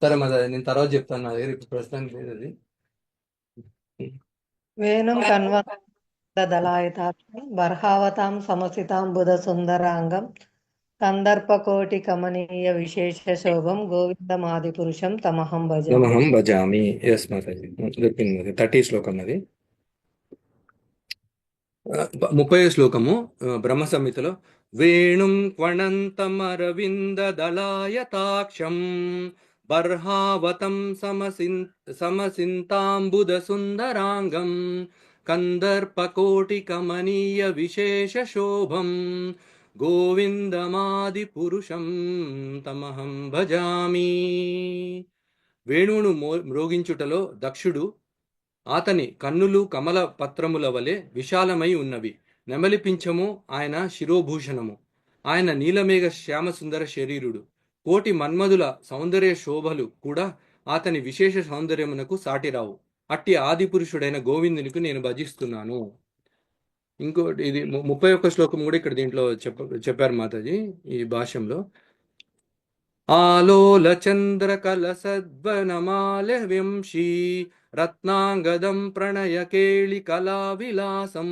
సరే మరి నేను తర్వాత చెప్తాను, నా దగ్గర ఇప్పుడు ప్రస్తుతానికి లేదు అది. వేణుం కన్వదలాయతాక్షం బర్హావతాం సమసితాం బుధ సుందరాంగం కందర్పకోటి కమనీయ విశేష శోభం గోవిందమాది పురుషం తమహం భజామి. ఎస్ మాతాజీ, దొరికింది 30 శ్లోకం అది. 30 శ్లోకము బ్రహ్మ సంహితలో. వేణుం క్వణంతమరవిందదళాయతాక్షం బర్హావతం సమసింతాంబుద సుందరాంగం కందర్పకోటి కమనీయ విశేష శోభం గోవిందమాది పురుషం తమహం భజామి. వేణువును మ్రోగించుటలో దక్షుడు, అతని కన్నులు కమల పత్రముల వలె విశాలమై ఉన్నవి. నెమలిపించము ఆయన శిరోభూషణము. ఆయన నీలమేఘ శ్యామసుందర శరీరుడు. కోటి మన్మధుల సౌందర్య శోభలు కూడా అతని విశేష సౌందర్యమునకు సాటిరావు. అట్టి ఆదిపురుషుడైన గోవిందునికి నేను భజిస్తున్నాను. ఇంకోటి ఇది 31 శ్లోకం కూడా ఇక్కడ దీంట్లో చెప్పారు మాతాజీ ఈ భాష్యంలో. ఆలోలచంద్రకలసద్వనమాలవ్యంశీ రత్నాంగదం ప్రణయకేళికలావిలాసం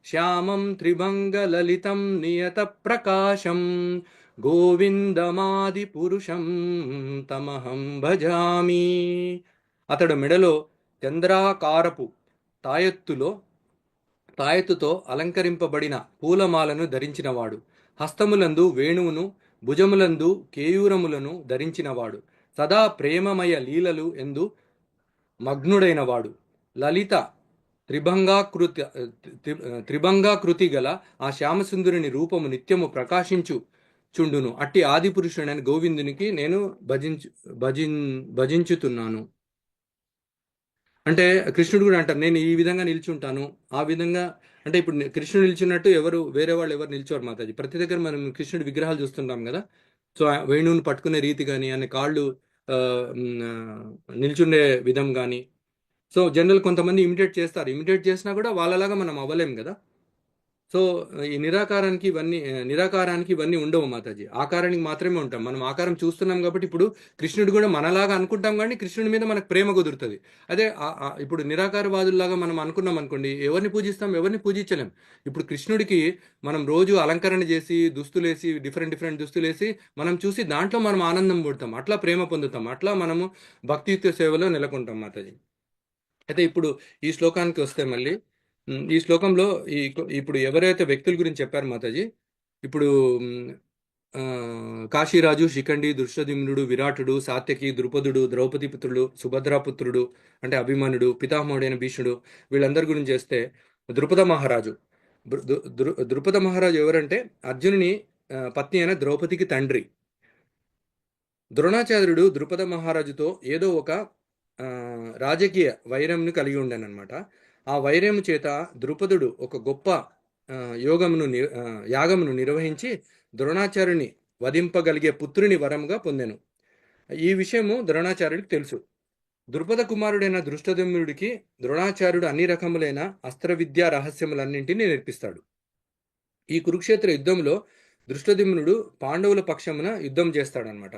శ్యామం త్రిభంగలలితం నియతప్రకాశం గోవిందమాదిపురుషం తమహం భజామి. అతడు మెడలో చంద్రాకారపు తాయెత్తుతో అలంకరింపబడిన పూలమాలను ధరించినవాడు, హస్తములందు వేణువును, భుజములందు కేయూరములను ధరించినవాడు, సదా ప్రేమమయ లీలలు ఎందు మగ్నుడైనవాడు, లలిత త్రిభంగాకృతి గల ఆ శ్యామసుందరుని రూపము నిత్యము ప్రకాశించుచుండును. అట్టి ఆదిపురుషుడైన గోవిందునికి నేను భజించుతున్నాను. అంటే కృష్ణుడు కూడా అంటారు, నేను ఈ విధంగా నిల్చుంటాను, ఆ విధంగా. అంటే ఇప్పుడు కృష్ణుడు నిల్చున్నట్టు వేరే వాళ్ళు ఎవరు నిల్చోరు మాతాజీ. ప్రతి దగ్గర మనం కృష్ణుడి విగ్రహాలు చూస్తుంటాం కదా. సో వేణువుని పట్టుకునే రీతి కానీ, ఆయన కాళ్ళు నిల్చుండే విధం కానీ. సో జనరల్ కొంతమంది ఇమిటేట్ చేసినా కూడా వాళ్ళలాగా మనం అవ్వలేం కదా. సో ఈ నిరాకారానికి ఇవన్నీ ఉండవు మాతాజీ. ఆకారానికి మాత్రమే ఉంటాం. మనం ఆకారం చూస్తున్నాం కాబట్టి ఇప్పుడు కృష్ణుడు కూడా మనలాగా అనుకుంటాం, కానీ కృష్ణుడి మీద మనకు ప్రేమ కుదురుతుంది. అదే ఇప్పుడు నిరాకారవాదుల్లాగా మనం అనుకున్నాం అనుకోండి, ఎవరిని పూజిస్తాం, ఎవరిని పూజించలేం. ఇప్పుడు కృష్ణుడికి మనం రోజు అలంకరణ చేసి దుస్తులేసి డిఫరెంట్ దుస్తులేసి మనం చూసి దాంట్లో మనం ఆనందం పొందుతాం, అట్లా ప్రేమ పొందుతాం, అట్లా మనము భక్తియుక్త సేవలో నెలకొంటాం మాతాజీ. అయితే ఇప్పుడు ఈ శ్లోకానికి వస్తే మళ్ళీ ఈ శ్లోకంలో ఇప్పుడు ఎవరైతే వ్యక్తుల గురించి చెప్పారు మాతాజీ, ఇప్పుడు కాశీరాజు, శిఖండి, దృష్టద్యుమ్నుడు, విరాటుడు, సాత్యకి, ద్రుపదుడు, ద్రౌపది పుత్రుడు, సుభద్రాపుత్రుడు అంటే అభిమన్యుడు, పితామహుడైన భీష్ముడు, వీళ్ళందరి గురించి చేస్తే ద్రుపద మహారాజు ఎవరంటే అర్జునుని పత్ని అయిన ద్రౌపదికి తండ్రి. ద్రోణాచార్యుడు ద్రుపద మహారాజుతో ఏదో ఒక రాజకీయ వైరంను కలిగి ఉండనమాట. ఆ వైరము చేత ద్రుపదుడు ఒక గొప్ప యాగమును నిర్వహించి ద్రోణాచార్యుని వధింపగలిగే పుత్రుని వరముగా పొందెను. ఈ విషయము ద్రోణాచార్యుడికి తెలుసు. ద్రుపద కుమారుడైన దృష్టద్యుమ్నుడికి ద్రోణాచార్యుడు అన్ని రకములైన అస్త్ర విద్యా రహస్యములన్నింటినీ నేర్పిస్తాడు. ఈ కురుక్షేత్ర యుద్ధంలో దృష్టద్యుమ్నుడు పాండవుల పక్షమున యుద్ధం చేస్తాడనమాట.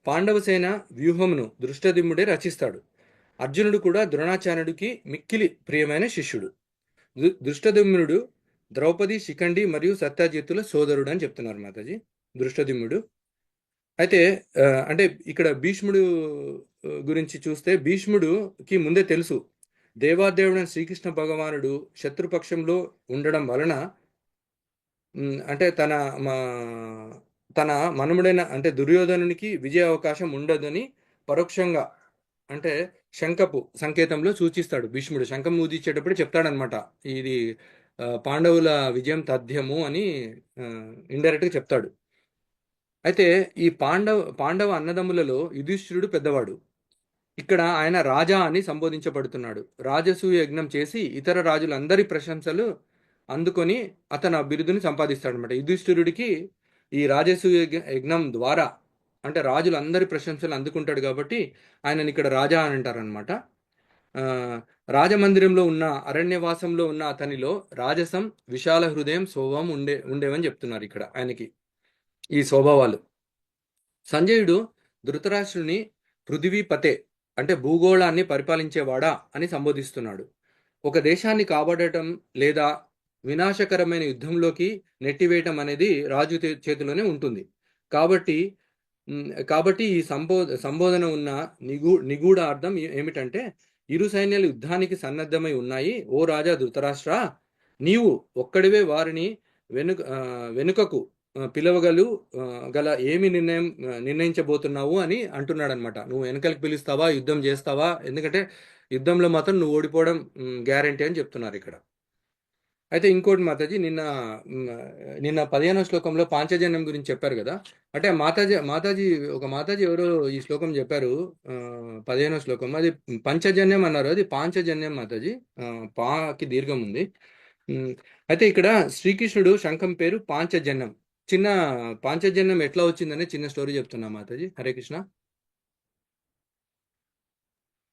పాండవ సేన వ్యూహమును దృష్టద్యుమ్నుడే రచిస్తాడు. అర్జునుడు కూడా ద్రోణాచార్యుడికి మిక్కిలి ప్రియమైన శిష్యుడు. దృష్టద్యుమ్నుడు ద్రౌపది, శిఖండి మరియు సత్యజిత్తుల సోదరుడు అని చెప్తున్నారు మాతాజీ దృష్టద్యుమ్నుడు. అయితే అంటే ఇక్కడ భీష్ముడు గురించి చూస్తే భీష్ముడుకి ముందే తెలుసు దేవాదేవుడైన శ్రీకృష్ణ భగవానుడు శత్రుపక్షంలో ఉండడం వలన అంటే తన మనుమడైన అంటే దుర్యోధనునికి విజయ అవకాశం ఉండదని పరోక్షంగా అంటే శంఖపు సంకేతంలో సూచిస్తాడు భీష్ముడు. శంఖం ఊదించేటప్పుడు చెప్తాడనమాట, ఇది పాండవుల విజయం తథ్యము అని ఇండైరెక్ట్గా చెప్తాడు. అయితే ఈ పాండవ అన్నదమ్ములలో యుధిష్ఠిరుడు పెద్దవాడు. ఇక్కడ ఆయన రాజా అని సంబోధించబడుతున్నాడు. రాజసూయ యజ్ఞం చేసి ఇతర రాజులందరి ప్రశంసలు అందుకొని అతను ఆ బిరుదుని సంపాదిస్తాడనమాట. యుధిష్ఠిరుడికి ఈ రాజసూయ యజ్ఞం ద్వారా అంటే రాజులందరి ప్రశంసలు అందుకుంటాడు కాబట్టి ఆయనని ఇక్కడ రాజా అని అంటారనమాట. రాజమందిరంలో ఉన్న అరణ్యవాసంలో ఉన్న అతనిలో రాజసం, విశాల హృదయం, స్వభావం ఉండేవని చెప్తున్నారు ఇక్కడ ఆయనకి ఈ స్వభావాలు. సంజయుడు ధృతరాష్ట్రుని పృథివీపతే అంటే భూగోళాన్ని పరిపాలించేవాడా అని సంబోధిస్తున్నాడు. ఒక దేశాన్ని కాపాడటం లేదా వినాశకరమైన యుద్ధంలోకి నెట్టివేయటం అనేది రాజు చేతిలోనే ఉంటుంది. కాబట్టి ఈ సంబోధన ఉన్న నిగూఢ అర్థం ఏమిటంటే, ఇరు సైన్యాలు యుద్ధానికి సన్నద్ధమై ఉన్నాయి. ఓ రాజా ధృతరాష్ట్ర, నీవు ఒక్కడివే వారిని వెనుకకు గల ఏమి నిర్ణయించబోతున్నావు అని అంటున్నాడు అనమాట. నువ్వు వెనకలికి పిలుస్తావా, యుద్ధం చేస్తావా? ఎందుకంటే యుద్ధంలో మాత్రం నువ్వు ఓడిపోవడం గ్యారంటీ అని చెప్తున్నారు ఇక్కడ. అయితే ఇంకోటి మాతాజీ, నిన్న 15వ శ్లోకంలో పాంచజన్యం గురించి చెప్పారు కదా. అంటే ఒక మాతాజీ ఎవరో ఈ శ్లోకం చెప్పారు 15వ శ్లోకం, అది పంచజన్యం అన్నారు, అది పాంచజన్యం మాతాజీ. పాకి దీర్ఘం ఉంది. అయితే ఇక్కడ శ్రీకృష్ణుడు శంఖం పేరు పాంచజన్యం. చిన్న పాంచజన్యం ఎట్లా వచ్చిందనే చిన్న స్టోరీ చెప్తున్నా మాతాజీ. హరే కృష్ణ.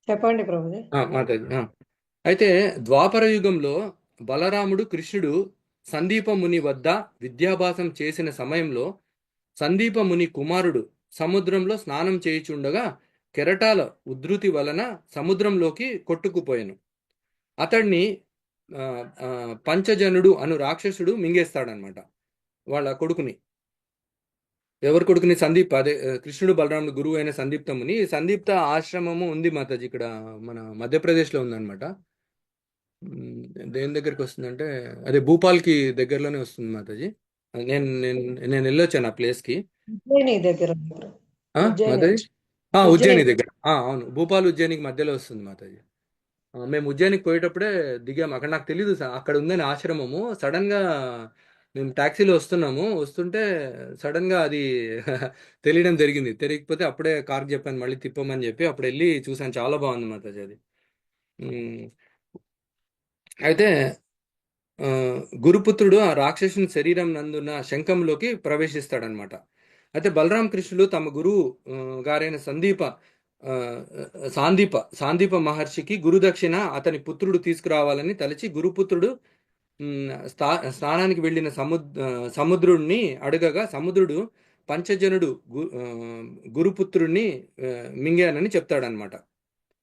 చెప్పండి ప్రభుజీ. మాతాజీ, అయితే ద్వాపర యుగంలో బలరాముడు కృష్ణుడు సందీప ముని వద్ద విద్యాభ్యాసం చేసిన సమయంలో సందీప ముని కుమారుడు సముద్రంలో స్నానం చేయుచుండగా కెరటాల ఉధృతి వలన సముద్రంలోకి కొట్టుకుపోయాను. అతడిని ఆ, ఆ, పంచజనుడు అను రాక్షసుడు మింగేస్తాడనమాట వాళ్ళ కొడుకుని. ఎవరి కొడుకుని? సందీప్. అదే కృష్ణుడు బలరాముడు గురువు అయిన సందీప్తముని. సందీప్త ఆశ్రమము ఉంది మాతాజీ, ఇక్కడ మన మధ్యప్రదేశ్లో ఉందన్నమాట. దేని దగ్గరికి వస్తుందంటే అదే భూపాల్కి దగ్గరలోనే వస్తుంది మాతాజీ. నేను నేను నేను వెళ్ళొచ్చాను ఆ ప్లేస్కి. ఉజ్జయిని దగ్గర ఉన్నారు. ఉజ్జయిని మాతాజీ ఉజ్జయిని ఉజ్జయిని దగ్గర. అవును, భూపాల్ ఉజ్జయినికి మధ్యలో వస్తుంది మాతాజీ. మేము ఉజ్జయినికి పోయేటప్పుడే దిగాము. అక్కడ నాకు తెలీదు అక్కడ ఉందని ఆశ్రమము. సడన్ గా మేము ట్యాక్సీలో వస్తుంటే సడన్ గా అది తెలియడం జరిగింది. తెలియకపోతే అప్పుడే కార్కి చెప్పాను మళ్ళీ తిప్పమని చెప్పి అప్పుడు వెళ్ళి చూసాను. చాలా బాగుంది మాతాజీ అది. ఉమ్, అయితే ఆ, గురుపుత్రుడు ఆ రాక్షసుని శరీరం నందున్న శంఖంలోకి ప్రవేశిస్తాడనమాట. అయితే బలరామ కృష్ణులు తమ గురువు గారైన ఆ, సాందీప మహర్షికి గురుదక్షిణ అతని పుత్రుడు తీసుకురావాలని తలచి గురుపుత్రుడు స్నానానికి వెళ్ళిన సముద్రుడిని అడగగా సముద్రుడు పంచజనుడు గురుపుత్రుడిని మింగానని చెప్తాడనమాట.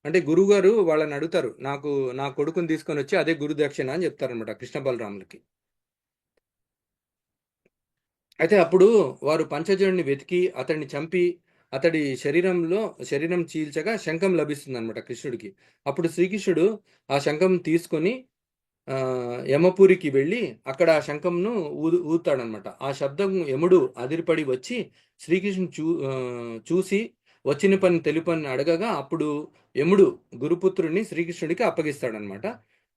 అంటే గురువుగారు వాళ్ళని అడుగుతారు, నా కొడుకుని తీసుకొని వచ్చి అదే గురు దక్షిణ అని చెప్తారనమాట కృష్ణ బలరాములకి. అయితే అప్పుడు వారు పంచజనుడిని వెతికి అతడిని చంపి అతడి శరీరం చీల్చగా శంఖం లభిస్తుంది అనమాట కృష్ణుడికి. అప్పుడు శ్రీకృష్ణుడు ఆ శంఖం తీసుకొని యమపురికి వెళ్ళి అక్కడ ఆ శంఖంను ఊతాడనమాట. ఆ శబ్దం యముడు అదిరిపడి వచ్చి శ్రీకృష్ణుడు చూసి వచ్చిన పని తెలుపని అడగగా అప్పుడు యముడు గురుపుత్రుడిని శ్రీకృష్ణుడికి అప్పగిస్తాడనమాట.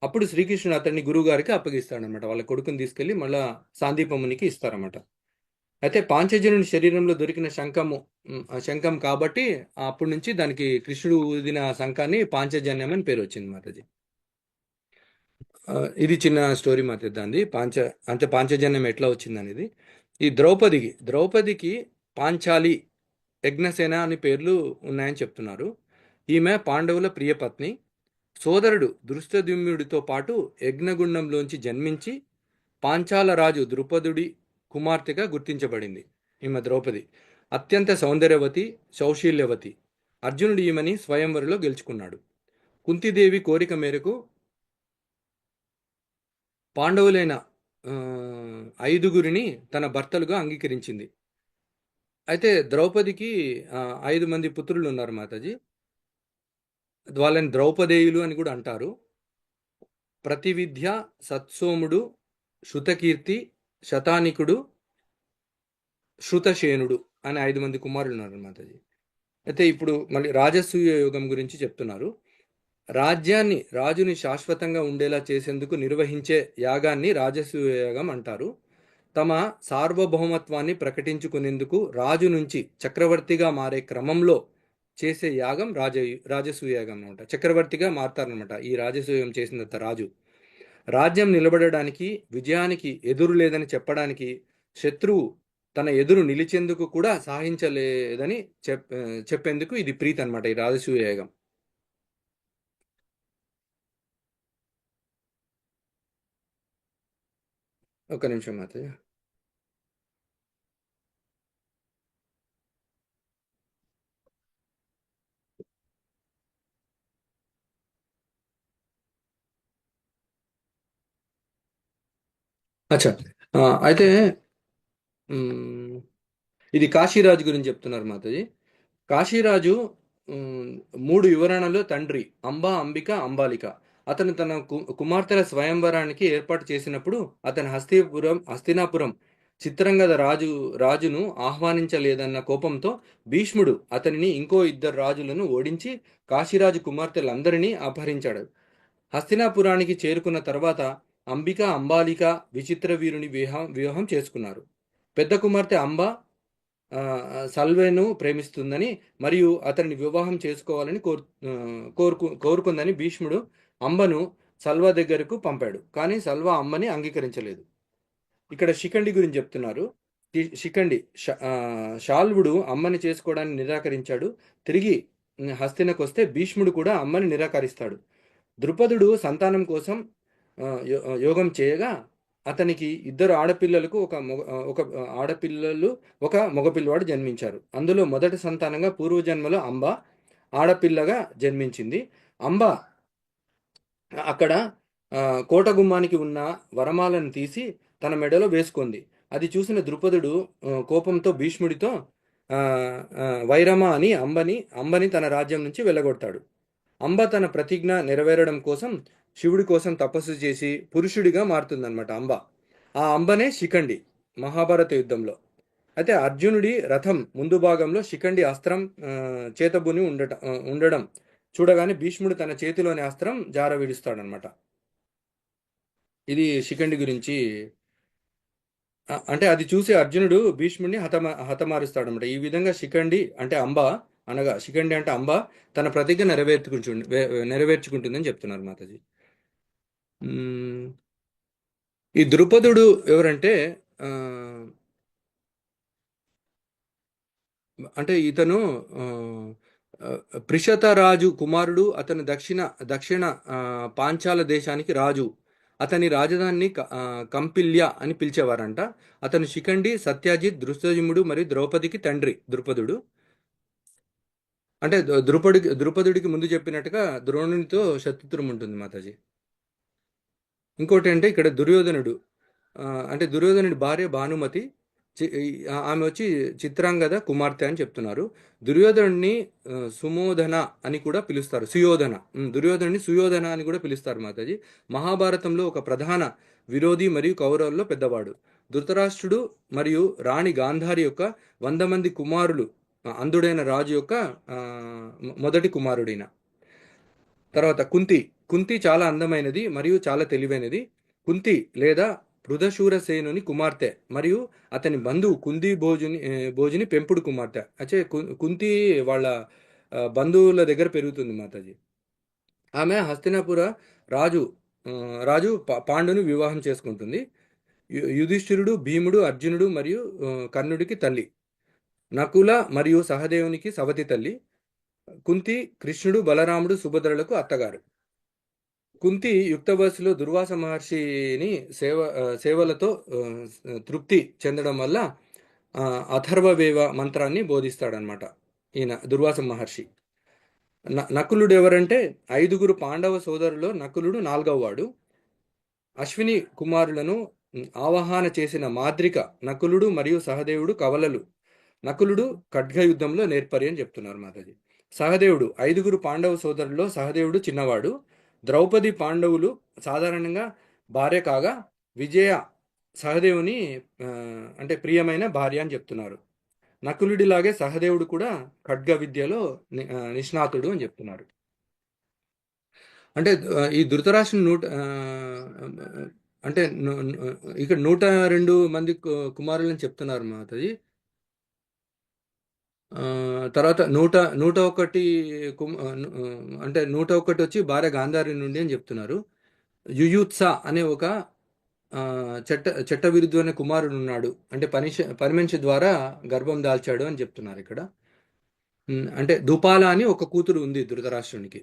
అప్పుడు శ్రీకృష్ణుడు అతన్ని గురువుగారికి అప్పగిస్తాడనమాట. వాళ్ళ కొడుకుని తీసుకెళ్లి మళ్ళా సాందీపమునికి ఇస్తారన్నమాట. అయితే పాంచజనుని శరీరంలో దొరికిన శంఖం కాబట్టి అప్పటి నుంచి దానికి కృష్ణుడు ఊదిన శంఖాన్ని పాంచజన్యం అని పేరు వచ్చింది మాతాజీ. ఇది చిన్న స్టోరీ మాత్రం దాన్ని పాంచజన్యం ఎట్లా వచ్చింది అనేది. ఈ ద్రౌపదికి పాంచాలి, యజ్ఞసేన అని పేర్లు ఉన్నాయని చెప్తున్నారు. ఈమె పాండవుల ప్రియపత్ని. సోదరుడు దృష్టద్యుమ్నుడితో పాటు యజ్ఞగుండంలోంచి జన్మించి పాంచాల రాజు ద్రుపదుడి కుమార్తెగా గుర్తించబడింది. ఈమె ద్రౌపది అత్యంత సౌందర్యవతి, సౌశీల్యవతి. అర్జునుడు ఈమెని స్వయంవరంలో గెలుచుకున్నాడు. కుంతిదేవి కోరిక మేరకు పాండవులైన 5గురిని తన భర్తలుగా అంగీకరించింది. అయితే ద్రౌపదికి 5 మంది పుత్రులు ఉన్నారు మాతాజీ. వాళ్ళని ద్రౌపదేయులు అని కూడా అంటారు. ప్రతివిద్య, సత్సోముడు, శృతకీర్తి, శతానికుడు, శృతశేనుడు అని 5 మంది కుమారులు ఉన్నారు మాతాజీ. అయితే ఇప్పుడు మళ్ళీ రాజసూయ యోగం గురించి చెప్తున్నారు. రాజ్యాన్ని రాజుని శాశ్వతంగా ఉండేలా చేసేందుకు నిర్వహించే యాగాన్ని రాజసూయ యాగం అంటారు. తమ సార్వభౌమత్వాన్ని ప్రకటించుకునేందుకు రాజు నుంచి చక్రవర్తిగా మారే క్రమంలో చేసే యాగం రాజసూయ యాగం అనమాట. చక్రవర్తిగా మారతారనమాట ఈ రాజసూయం చేసిన తర్వాత రాజు. రాజ్యం నిలబడడానికి, విజయానికి ఎదురు లేదని చెప్పడానికి, శత్రువు తన ఎదురు నిలిచేందుకు కూడా సాధించలేదని చెప్పేందుకు ఇది ప్రీతి అనమాట, ఈ రాజసూయ యాగం. ఒక్క నిమిషం మాత్రమే. అచ్చా, అయితే ఇది కాశీరాజు గురించి చెప్తున్నారు మాతాజీ. కాశీరాజు 3 యువరాణలో తండ్రి. అంబా, అంబిక, అంబాలిక. అతను తన కుమార్తెల స్వయంవరానికి ఏర్పాటు చేసినప్పుడు అతని హస్తినాపురం చిత్రంగద రాజును ఆహ్వానించలేదన్న కోపంతో భీష్ముడు అతనిని ఇంకో 2 రాజులను ఓడించి కాశీరాజు కుమార్తెలందరినీ అపహరించాడు. హస్తినాపురానికి చేరుకున్న తర్వాత అంబిక, అంబాలిక విచిత్ర వీరుని వివాహం చేసుకున్నారు. పెద్ద కుమార్తె అంబ సల్వేను ప్రేమిస్తుందని మరియు అతన్ని వివాహం చేసుకోవాలని కోరుకుందని భీష్ముడు అంబను సల్వా దగ్గరకు పంపాడు. కానీ సల్వా అంబని అంగీకరించలేదు. ఇక్కడ శిఖండి గురించి చెప్తున్నారు. శిఖండి శాల్వుడు అమ్మని చేసుకోవడానికి నిరాకరించాడు. తిరిగి హస్తినకు వస్తే భీష్ముడు కూడా అమ్మని నిరాకరిస్తాడు. ద్రుపదుడు సంతానం కోసం యోగం చేయగా అతనికి ఇద్దరు ఆడపిల్లలకు ఒక ఆడపిల్లలు ఒక మగపిల్లవాడు జన్మించారు. అందులో మొదటి సంతానంగా పూర్వజన్మలో అంబ ఆడపిల్లగా జన్మించింది. అంబ అక్కడ కోట గుమ్మానికి ఉన్న వరమాలను తీసి తన మెడలో వేసుకుంది. అది చూసిన ద్రుపదుడు కోపంతో భీష్ముడితో ఆ, వైరమ అని అంబని తన రాజ్యం నుంచి వెళ్ళగొడతాడు. అంబ తన ప్రతిజ్ఞ నెరవేరడం కోసం శివుడి కోసం తపస్సు చేసి పురుషుడిగా మారుతుందన్నమాట అంబ. ఆ అంబనే శిఖండి మహాభారత యుద్ధంలో. అయితే అర్జునుడి రథం ముందు భాగంలో శిఖండి అస్త్రం చేతబూని ఉండడం చూడగానే భీష్ముడు తన చేతిలోని అస్త్రం జార విడుస్తాడనమాట. ఇది శిఖండి గురించి. అంటే అది చూసి అర్జునుడు భీష్ముడిని హతమారుస్తాడనమాట. ఈ విధంగా శిఖండి అంటే అంబ అనగా శిఖండి అంటే అంబ తన ప్రతిజ్ఞ నెరవేర్చుకుంటుందని చెప్తున్నారు మాతాజీ. ఈ ద్రుపదుడు ఎవరంటే అంటే ఇతను ప్రిషతరాజు కుమారుడు. అతను దక్షిణ పాంచాల దేశానికి రాజు. అతని రాజధానిని కంపిల్య అని పిలిచేవారంట. అతను శిఖండి, సత్యజిత్, దృష్టజిమ్ముడు మరియు ద్రౌపదికి తండ్రి ద్రుపదుడు. అంటే ద్రుపదుడికి ముందు చెప్పినట్టుగా ద్రోణునితో శత్రుత్వం ఉంటుంది మాతాజీ. ఇంకోటి అంటే ఇక్కడ దుర్యోధనుడు అంటే దుర్యోధనుడి భార్య భానుమతి, ఆమె వచ్చి చిత్రాంగద కుమార్తె అని చెప్తున్నారు. దుర్యోధనుడిని సుమోధన అని కూడా పిలుస్తారు. దుర్యోధనుడిని సుయోధన అని కూడా పిలుస్తారు మాతాజీ. మహాభారతంలో ఒక ప్రధాన విరోధి మరియు కౌరవుల్లో పెద్దవాడు. ధృతరాష్ట్రుడు మరియు రాణి గాంధారి యొక్క 100 మంది కుమారులు అంధుడైన రాజు యొక్క మొదటి కుమారుడైన. తర్వాత కుంతి చాలా అందమైనది మరియు చాలా తెలివైనది. కుంతి లేదా పృథశూరసేనుని కుమార్తె మరియు అతని బంధువు కుంతి భోజుని పెంపుడు కుమార్తె. అంటే కుంతి వాళ్ళ బంధువుల దగ్గర పెరుగుతుంది మాతాజీ. ఆమె హస్తినాపుర రాజు పాండుని వివాహం చేసుకుంటుంది. యుధిష్ఠిరుడు, భీముడు, అర్జునుడు మరియు కర్ణుడికి తల్లి. నకుల మరియు సహదేవునికి సవతి తల్లి. కుంతి కృష్ణుడు, బలరాముడు, సుభద్రలకు అత్తగారు. కుంతి యుక్త వయసులో దుర్వాస మహర్షిని సేవలతో తృప్తి చెందడం వల్ల అథర్వవేవ మంత్రాన్ని బోధిస్తాడనమాట ఈయన దుర్వాస మహర్షి. నకులుడు ఎవరంటే 5 పాండవ సోదరులో నకులుడు 4వ వాడు. అశ్విని కుమారులను ఆవాహన చేసిన మాద్రిక నకులుడు మరియు సహదేవుడు కవలలు. నకులుడు ఖడ్గ యుద్ధంలో నేర్పరి అని చెప్తున్నారు మాతాజీ. సహదేవుడు 5 పాండవ సోదరుల్లో సహదేవుడు చిన్నవాడు. ద్రౌపది పాండవులు సాధారణంగా భార్య కాగా విజయ సహదేవుని అంటే ప్రియమైన భార్య అని చెప్తున్నారు. నకులుడిలాగే సహదేవుడు కూడా ఖడ్గ విద్యలో నిష్ణాతుడు అని చెప్తున్నారు. అంటే ఈ ధృతరాష్ట్రుని అంటే ఇక్కడ 102 మంది కుమారులని చెప్తున్నారు మాతాజీ. తర్వాత 101 అంటే 101 వచ్చి భార్య గాంధారి నుండి అని చెప్తున్నారు. యుయుత్స అనే ఒక చట్ట విరుద్ధమైన కుమారుడు ఉన్నాడు. అంటే పనిమనిషి ద్వారా గర్భం దాల్చాడు అని చెప్తున్నారు ఇక్కడ. అంటే దుపాల అని ఒక కూతురు ఉంది ధృతరాష్ట్రునికి.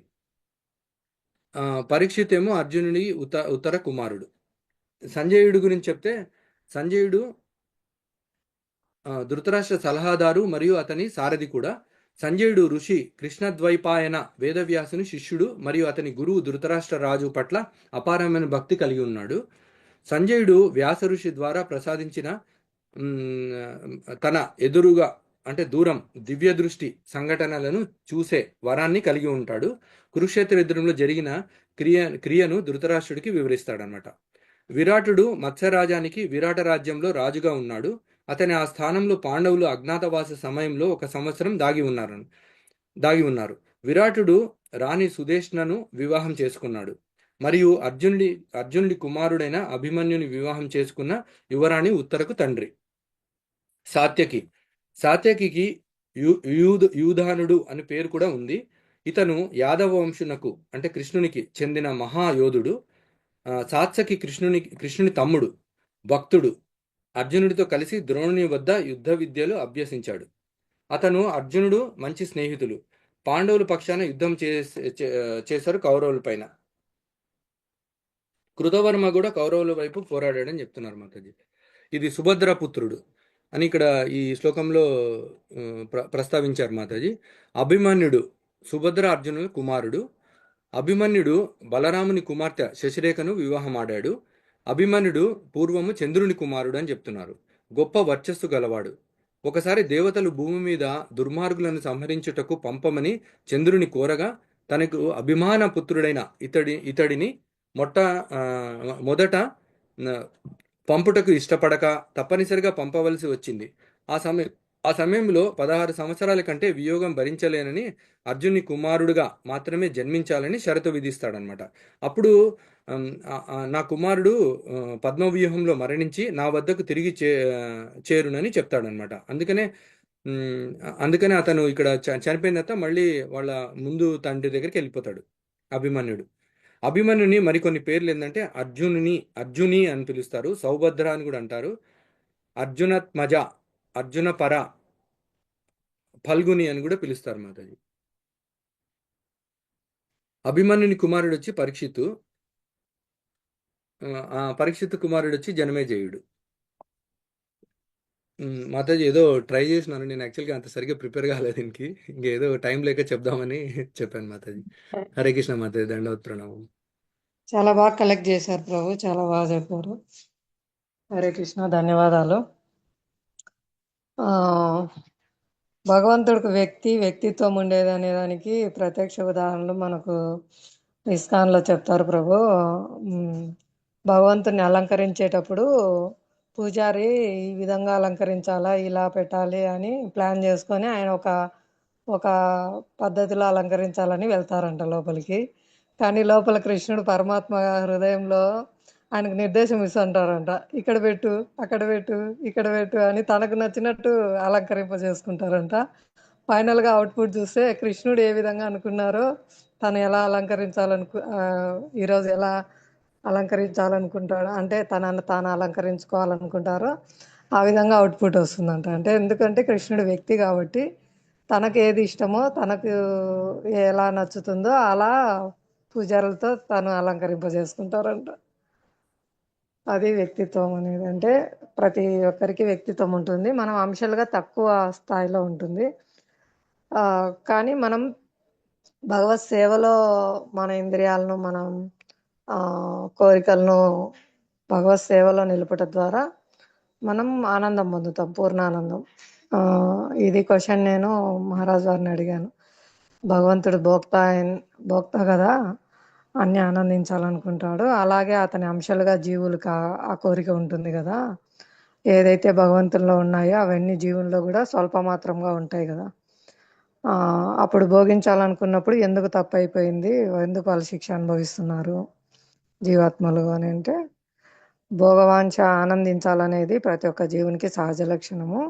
పరీక్షిత్ ఏమో అర్జునుడి ఉత్తర కుమారుడు. సంజయుడు గురించి చెప్తే సంజయుడు ధృతరాష్ట్ర సలహాదారు మరియు అతని సారథి కూడా. సంజయుడు ఋషి కృష్ణద్వైపాయన వేదవ్యాసుని శిష్యుడు మరియు అతని గురువు ధృతరాష్ట్ర రాజు పట్ల అపారమైన భక్తి కలిగి ఉన్నాడు. సంజయుడు వ్యాస ఋషి ద్వారా ప్రసాదించిన తన ఎదురుగా అంటే దూరం దివ్య దృష్టి సంఘటనలను చూసే వరాన్ని కలిగి ఉంటాడు. కురుక్షేత్ర యుద్ధంలో జరిగిన క్రియను ధృతరాష్ట్రుడికి వివరిస్తాడనమాట. విరాటుడు మత్స్యరాజానికి విరాట రాజ్యంలో రాజుగా ఉన్నాడు. అతని ఆ స్థానంలో పాండవులు అజ్ఞాతవాస సమయంలో 1 సంవత్సరం దాగి ఉన్నారు. విరాటుడు రాణి సుదేష్ణను వివాహం చేసుకున్నాడు మరియు అర్జునుడి కుమారుడైన అభిమన్యుని వివాహం చేసుకున్న యువరాణి ఉత్తరకు తండ్రి. సాత్యకి యూధానుడు అని పేరు కూడా ఉంది. ఇతను యాదవ వంశునకు అంటే కృష్ణునికి చెందిన మహాయోధుడు. సాత్యకి కృష్ణుని తమ్ముడు, భక్తుడు. అర్జునుడితో కలిసి ద్రోణుని వద్ద యుద్ధ విద్యలు అభ్యసించాడు. అతను అర్జునుడు మంచి స్నేహితులు. పాండవుల పక్షాన యుద్ధం చేశారు కౌరవుల పైన. కృతవర్మ కూడా కౌరవుల వైపు పోరాడాడని చెప్తున్నారు మాతాజీ. ఇది సుభద్ర పుత్రుడు అని ఇక్కడ ఈ శ్లోకంలో ప్రస్తావించారు మాతాజీ. అభిమన్యుడు సుభద్ర అర్జునుల కుమారుడు. అభిమన్యుడు బలరాముని కుమార్తె శశిరేఖను వివాహమాడాడు. అభిమన్యుడు పూర్వము చంద్రుని కుమారుడు అని చెప్తున్నారు. గొప్ప వర్చస్సు గలవాడు. ఒకసారి దేవతలు భూమి మీద దుర్మార్గులను సంహరించుటకు పంపమని చంద్రుని కోరగా తనకు అభిమాన పుత్రుడైన ఇతడిని మొదట పంపుటకు ఇష్టపడక తప్పనిసరిగా పంపవలసి వచ్చింది. ఆ సమయంలో 16 సంవత్సరాల కంటే వియోగం భరించలేనని అర్జుని కుమారుడుగా మాత్రమే జన్మించాలని షరతు విధిస్తాడనమాట. అప్పుడు నా కుమారుడు పద్మవ్యూహంలో మరణించి నా వద్దకు తిరిగి చేరునని చెప్తాడనమాట. అందుకనే అతను ఇక్కడ చనిపోయిన తర్వాత మళ్ళీ వాళ్ళ ముందు తండ్రి దగ్గరికి వెళ్ళిపోతాడు అభిమన్యుడు. అభిమన్యుని మరికొన్ని పేర్లు ఏంటంటే అర్జుని అని పిలుస్తారు, సౌభద్ర అని కూడా అంటారు, అర్జునత్మజ, అర్జున పర, ఫల్గుని అని కూడా పిలుస్తారు మాతాజీ. అభిమన్యుని కుమారుడు వచ్చి పరీక్షిత్తు, పరీక్షిత్తు కుమారుడు వచ్చి జనమేజయుడు. మాతాజీ ఏదో ట్రై చేసినాను, నేను యాక్చువల్గా అంత సరిగ్గా ప్రిపేర్ కాలేదు దీనికి, ఇంకేదో టైం లేక చెప్దామని చెప్పాను మాతాజీ. హరే కృష్ణ మాతాజీ, దండవత్ ప్రణామం. చాలా బాగా కలెక్ట్ చేశారు ప్రభు, చాలా బాగా చెప్పారు. హరే కృష్ణ, ధన్యవాదాలు. భగవంతుడికి వ్యక్తిత్వం ఉండేది అనే దానికి ప్రత్యక్ష ఉదాహరణలు మనకు ఇస్కాన్లో చెప్తారు ప్రభు. భగవంతుని అలంకరించేటప్పుడు పూజారి ఈ విధంగా అలంకరించాలా, ఇలా పెట్టాలి అని ప్లాన్ చేసుకొని ఆయన ఒక పద్ధతిలో అలంకరించాలని వెళ్తారంట లోపలికి. కానీ లోపల కృష్ణుడు పరమాత్మ హృదయంలో ఆయనకు నిర్దేశం ఇస్తుంటారంట, ఇక్కడ పెట్టు, అక్కడ పెట్టు, ఇక్కడ పెట్టు అని తనకు నచ్చినట్టు అలంకరింపజేసుకుంటారంట. ఫైనల్గా అవుట్పుట్ చూస్తే కృష్ణుడు ఏ విధంగా అనుకున్నారో తను ఎలా ఈరోజు ఎలా అలంకరించాలనుకుంటాడో, అంటే తనను తాను అలంకరించుకోవాలనుకుంటారో ఆ విధంగా అవుట్పుట్ వస్తుందంట. అంటే ఎందుకంటే కృష్ణుడు వ్యక్తి కాబట్టి తనకు ఏది ఇష్టమో, తనకు ఎలా నచ్చుతుందో అలా పూజారులతో తను అలంకరింపజేసుకుంటారంట. అది వ్యక్తిత్వం అనేది. అంటే ప్రతి ఒక్కరికి వ్యక్తిత్వం ఉంటుంది, మనం అంశాలుగా తక్కువ స్థాయిలో ఉంటుంది. కానీ మనం భగవత్ సేవలో మన ఇంద్రియాలను, మనం కోరికలను భగవత్ సేవలో నిలుపుట ద్వారా మనం ఆనందం పొందుతాం, పూర్ణానందం. ఇది క్వశ్చన్ నేను మహారాజ్ వారిని అడిగాను. భగవంతుడు భోక్త కదా, అన్ని ఆనందించాలనుకుంటాడు, అలాగే అతని అంశాలుగా జీవులకు ఆ కోరిక ఉంటుంది కదా, ఏదైతే భగవంతుల్లో ఉన్నాయో అవన్నీ జీవుల్లో కూడా స్వల్ప మాత్రంగా ఉంటాయి కదా. అప్పుడు భోగించాలనుకున్నప్పుడు ఎందుకు తప్పు అయిపోయింది, ఎందుకు వాళ్ళు శిక్ష అనుభవిస్తున్నారు జీవాత్మలు అని అంటే, భోగవాంఛ ఆనందించాలనేది ప్రతి ఒక్క జీవునికి సహజ లక్షణము.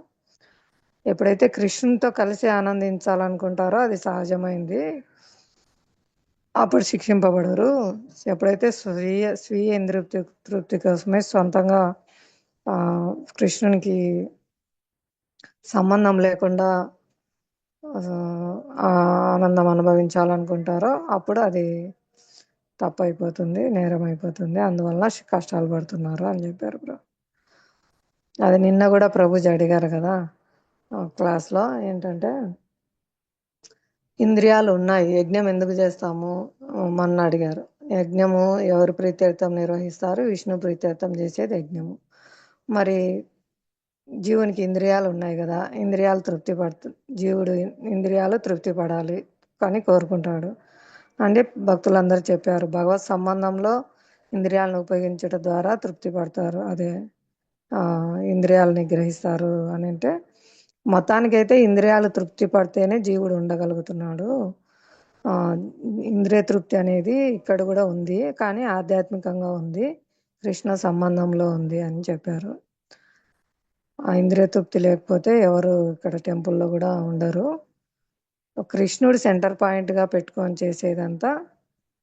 ఎప్పుడైతే కృష్ణునితో కలిసి ఆనందించాలనుకుంటారో అది సహజమైంది, అప్పుడు శిక్షింపబడరు. ఎప్పుడైతే స్వీయ ఇంద్రియ తృప్తి కోసమే సొంతంగా కృష్ణునికి సంబంధం లేకుండా ఆనందం అనుభవించాలనుకుంటారో అప్పుడు అది తప్పు అయిపోతుంది, నేరం అయిపోతుంది, అందువల్ల కష్టాలు పడుతున్నారు అని చెప్పారు బ్రో. అది నిన్న కూడా ప్రభుజీ అడిగారు కదా క్లాస్లో, ఏంటంటే ఇంద్రియాలు ఉన్నాయి, యజ్ఞం ఎందుకు చేస్తాము మొన్న అడిగారు. యజ్ఞము ఎవరు ప్రీత్యర్థం నిర్వహిస్తారు, విష్ణు ప్రీత్యర్థం చేసేది యజ్ఞము. మరి జీవునికి ఇంద్రియాలు ఉన్నాయి కదా, ఇంద్రియాలు జీవుడు ఇంద్రియాలు తృప్తి పడాలి కానీ కోరుకుంటాడు. అంటే భక్తులందరూ చెప్పారు, భగవత్ సంబంధంలో ఇంద్రియాలను ఉపయోగించడం ద్వారా తృప్తి పడతారు, అదే ఇంద్రియాలు నిగ్రహిస్తారు అని. అంటే మొత్తానికైతే ఇంద్రియాలు తృప్తి పడితేనే జీవుడు ఉండగలుగుతున్నాడు. ఇంద్రియ తృప్తి అనేది ఇక్కడ కూడా ఉంది, కానీ ఆధ్యాత్మికంగా ఉంది, కృష్ణ సంబంధంలో ఉంది అని చెప్పారు. ఆ ఇంద్రియ తృప్తి లేకపోతే ఎవరు ఇక్కడ టెంపుల్లో కూడా ఉండరు. కృష్ణుడు సెంటర్ పాయింట్గా పెట్టుకొని చేసేదంతా